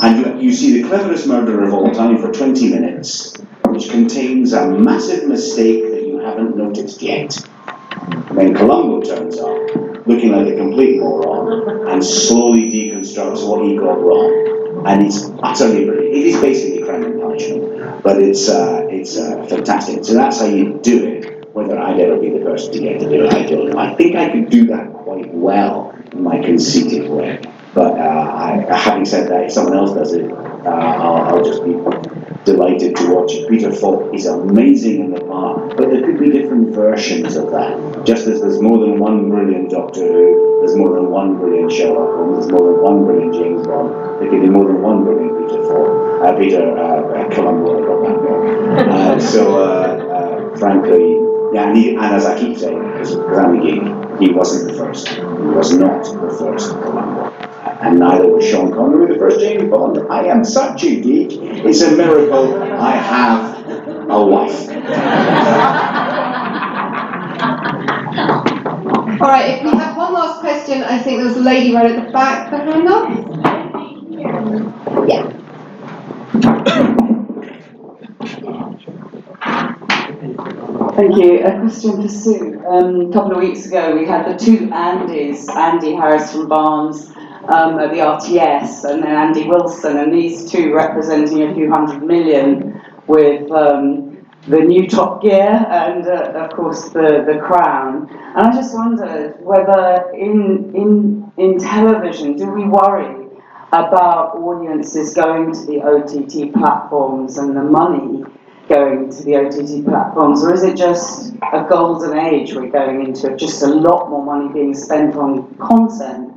[SPEAKER 13] And you see the cleverest murderer of all time for 20 minutes, which contains a massive mistake that you haven't noticed yet. And then Columbo turns up, looking like a complete moron, and slowly deconstructs what he got wrong. And it's utterly brilliant. It is basically Crime and Punishment, but it's fantastic. So that's how you do it. Whether I'd ever be the person to get to do it, I don't know. I think I could do that quite well in my conceited way. But having said that, if someone else does it, I'll just be delighted to watch it. Peter Falk is amazing in the part, but there could be different versions of that. Just as there's more than one brilliant Doctor Who, there's more than one brilliant Sherlock Holmes, there's more than one brilliant James Bond, there could be more than one brilliant Peter Columbo, I got that wrong. Frankly, yeah, and as I keep saying, because I'm a geek, he wasn't the first. He was not the first Columbo. And neither was Sean Connery the first James Bond. I am such a geek. It's a miracle I have a wife.
[SPEAKER 11] All right, if we have one last question, I think there was a lady right at the back. Put her hand up. Yeah.
[SPEAKER 18] Thank you. A question for Sue. A couple of weeks ago, we had the two Andys, Andy Harris from Barnes at the RTS, and then Andy Wilson, and these two representing a few $100 million with the new Top Gear and, of course, the Crown. And I just wondered whether in television, do we worry about audiences going to the OTT platforms and the money going to the OTT platforms, or is it just a golden age we're going into, just a lot more money being spent on content,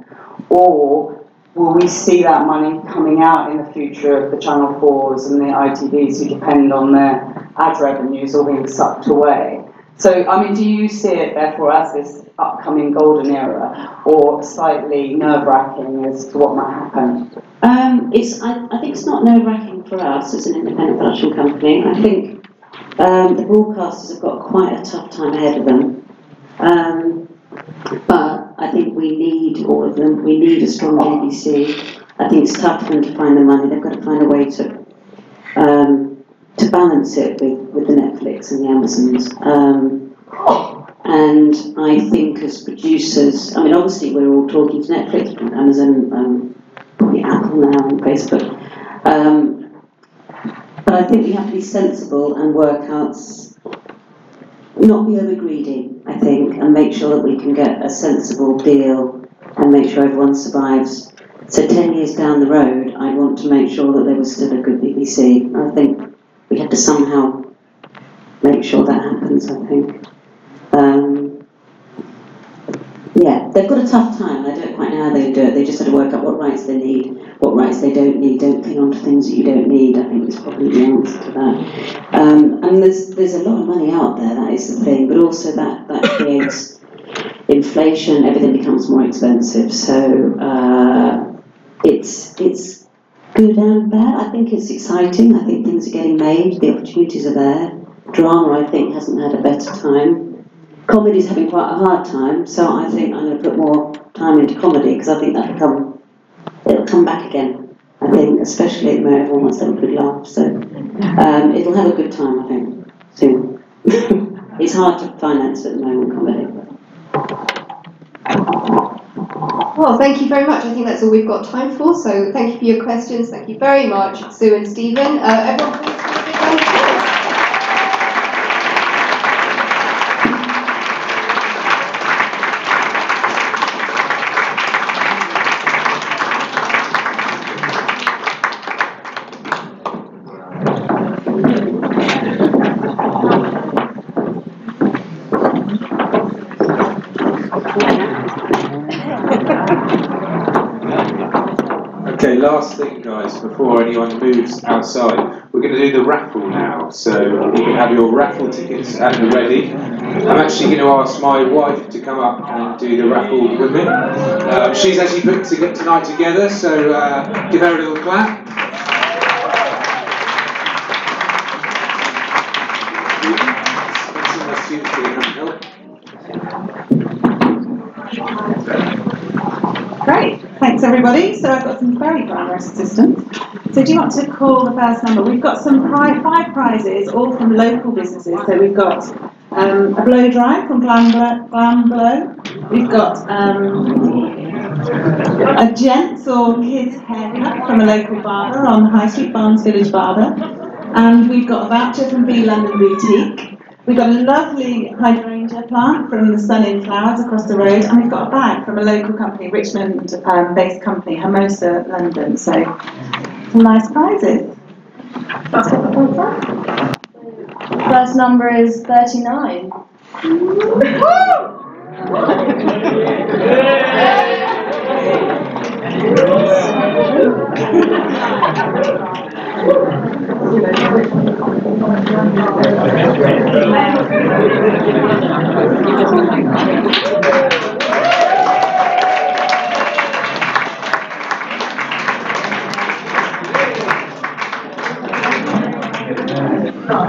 [SPEAKER 18] or will we see that money coming out in the future of the Channel 4s and the ITVs who depend on their ad revenues all being sucked away? So, I mean, do you see it therefore as this upcoming golden era, or slightly nerve-wracking as to what might happen?
[SPEAKER 12] I think it's not nerve-wracking for us as an independent production company. I think the broadcasters have got quite a tough time ahead of them. But I think we need all of them. We need a strong BBC. I think it's tough for them to find the money. They've got to find a way to balance it with the Netflix and the Amazons. And I think as producers, I mean, obviously we're all talking to Netflix, Amazon, probably Apple now and Facebook. But I think we have to be sensible and work out, not be over greedy, I think, and make sure that we can get a sensible deal and make sure everyone survives. So 10 years down the road, I want to make sure that there was still a good BBC. I think we have to somehow make sure that happens, I think. Yeah, they've got a tough time. I don't quite know how they do it. They just have to work out what rights they need, what rights they don't need. Don't cling on to things that you don't need. I think is probably the answer to that. And there's a lot of money out there. That is the thing. But also that creates inflation. Everything becomes more expensive. So it's good and bad. I think it's exciting. I think things are getting made. The opportunities are there. Drama, I think, hasn't had a better time. Comedy's having quite a hard time, so I think I'm going to put more time into comedy because I think that'll become it'll come back again, I think, especially at the moment everyone wants to have a good laugh, so it'll have a good time, I think, soon. It's hard to finance at the moment, comedy.
[SPEAKER 11] Well, thank you very much. I think that's all we've got time for. So thank you for your questions. Thank you very much, Sue and Stephen. Everyone, please give a big round of applause.
[SPEAKER 4] Okay, last thing, guys, before anyone moves outside, we're going to do the raffle now. So you can have your raffle tickets at the ready. I'm actually going to ask my wife to come up and do the raffle with me. She's actually put tonight together, so give her a little clap.
[SPEAKER 18] Great, thanks everybody. So I've got some very glamorous assistants. So do you want to call the first number? We've got some 5 prizes, all from local businesses. So we've got a blow dry from Glam Blow. We've got a gents or kids haircut from a local barber on High Street, Barnes Village Barber. And we've got a voucher from B London Boutique. We've got a lovely hydrangea plant from the Sun in Flowers across the road, and we've got a bag from a local company, Richmond-based company, Hermosa London. So, some nice prizes. Let's get the points up.
[SPEAKER 19] First number is 39.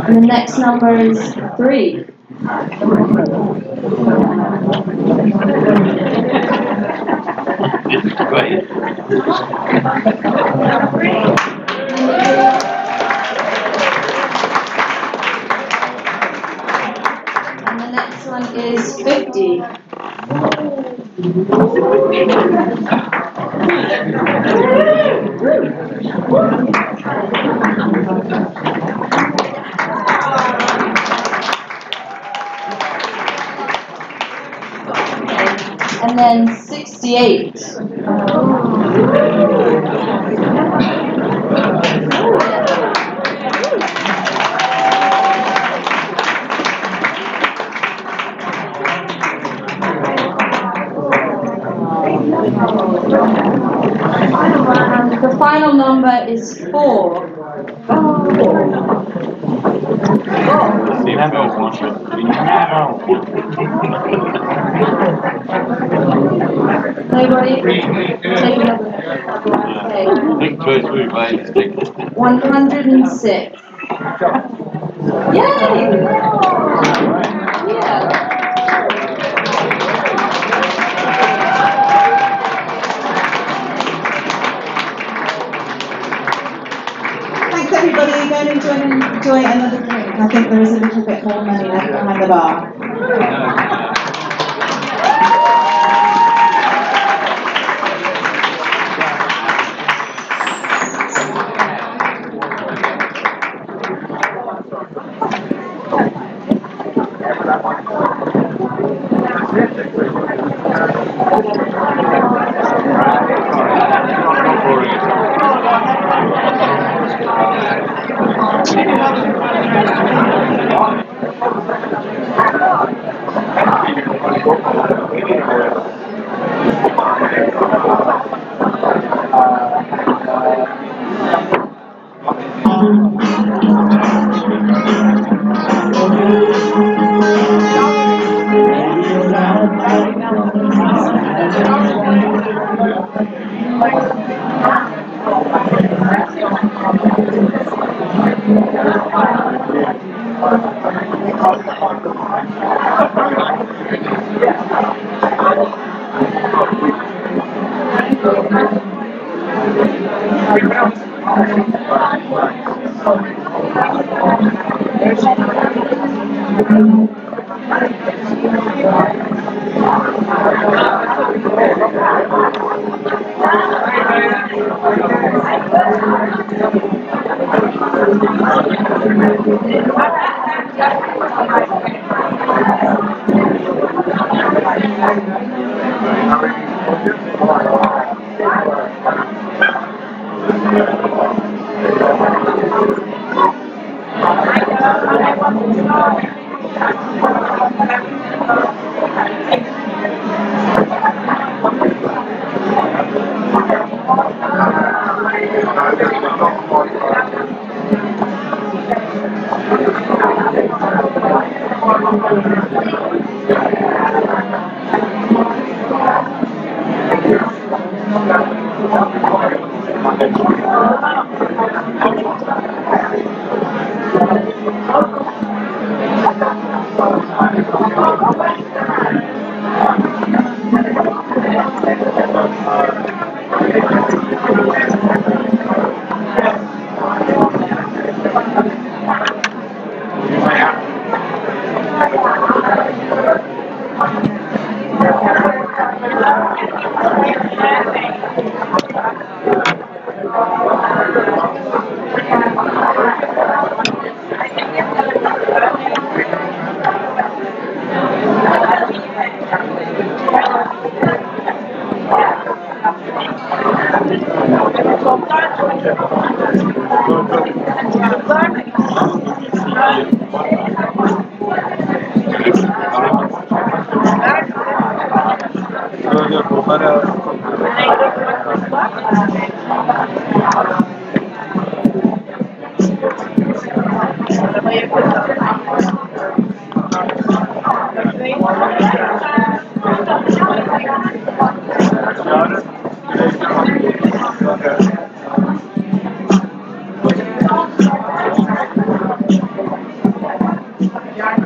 [SPEAKER 19] And the next number is 3. And the next one is 50. And then 68. And the final number is 4. Anybody? Take another. Okay. 106. Yay! Yeah.
[SPEAKER 18] Thanks everybody, go and enjoy another drink. I think there is a little bit more money left behind the bar.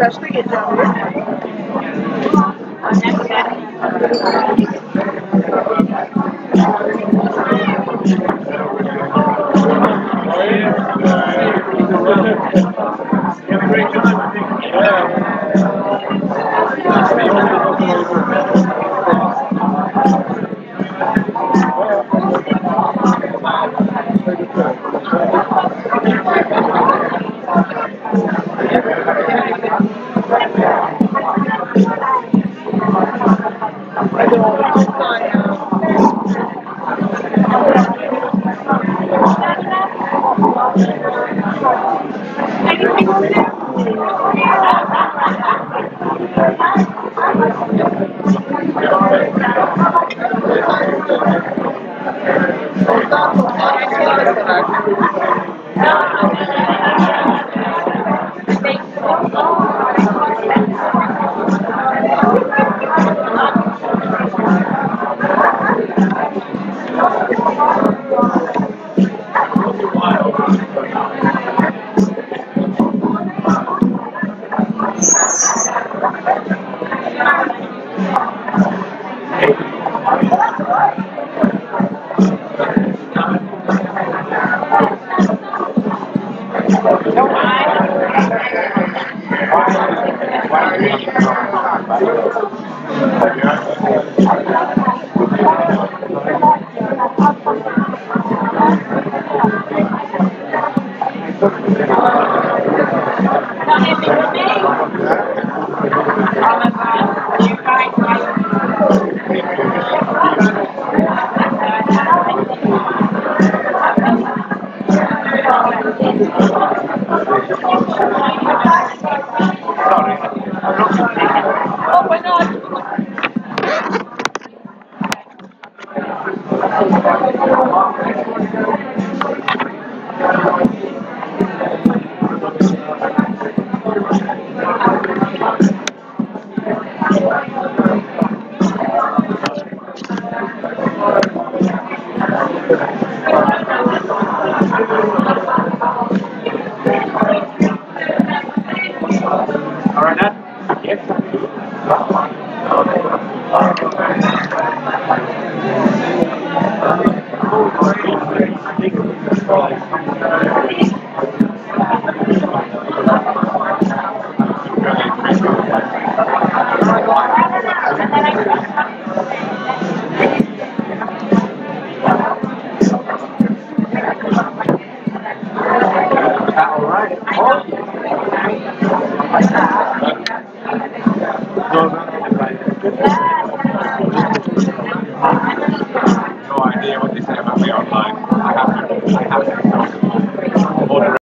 [SPEAKER 1] Kaçta geçeceğim? Good.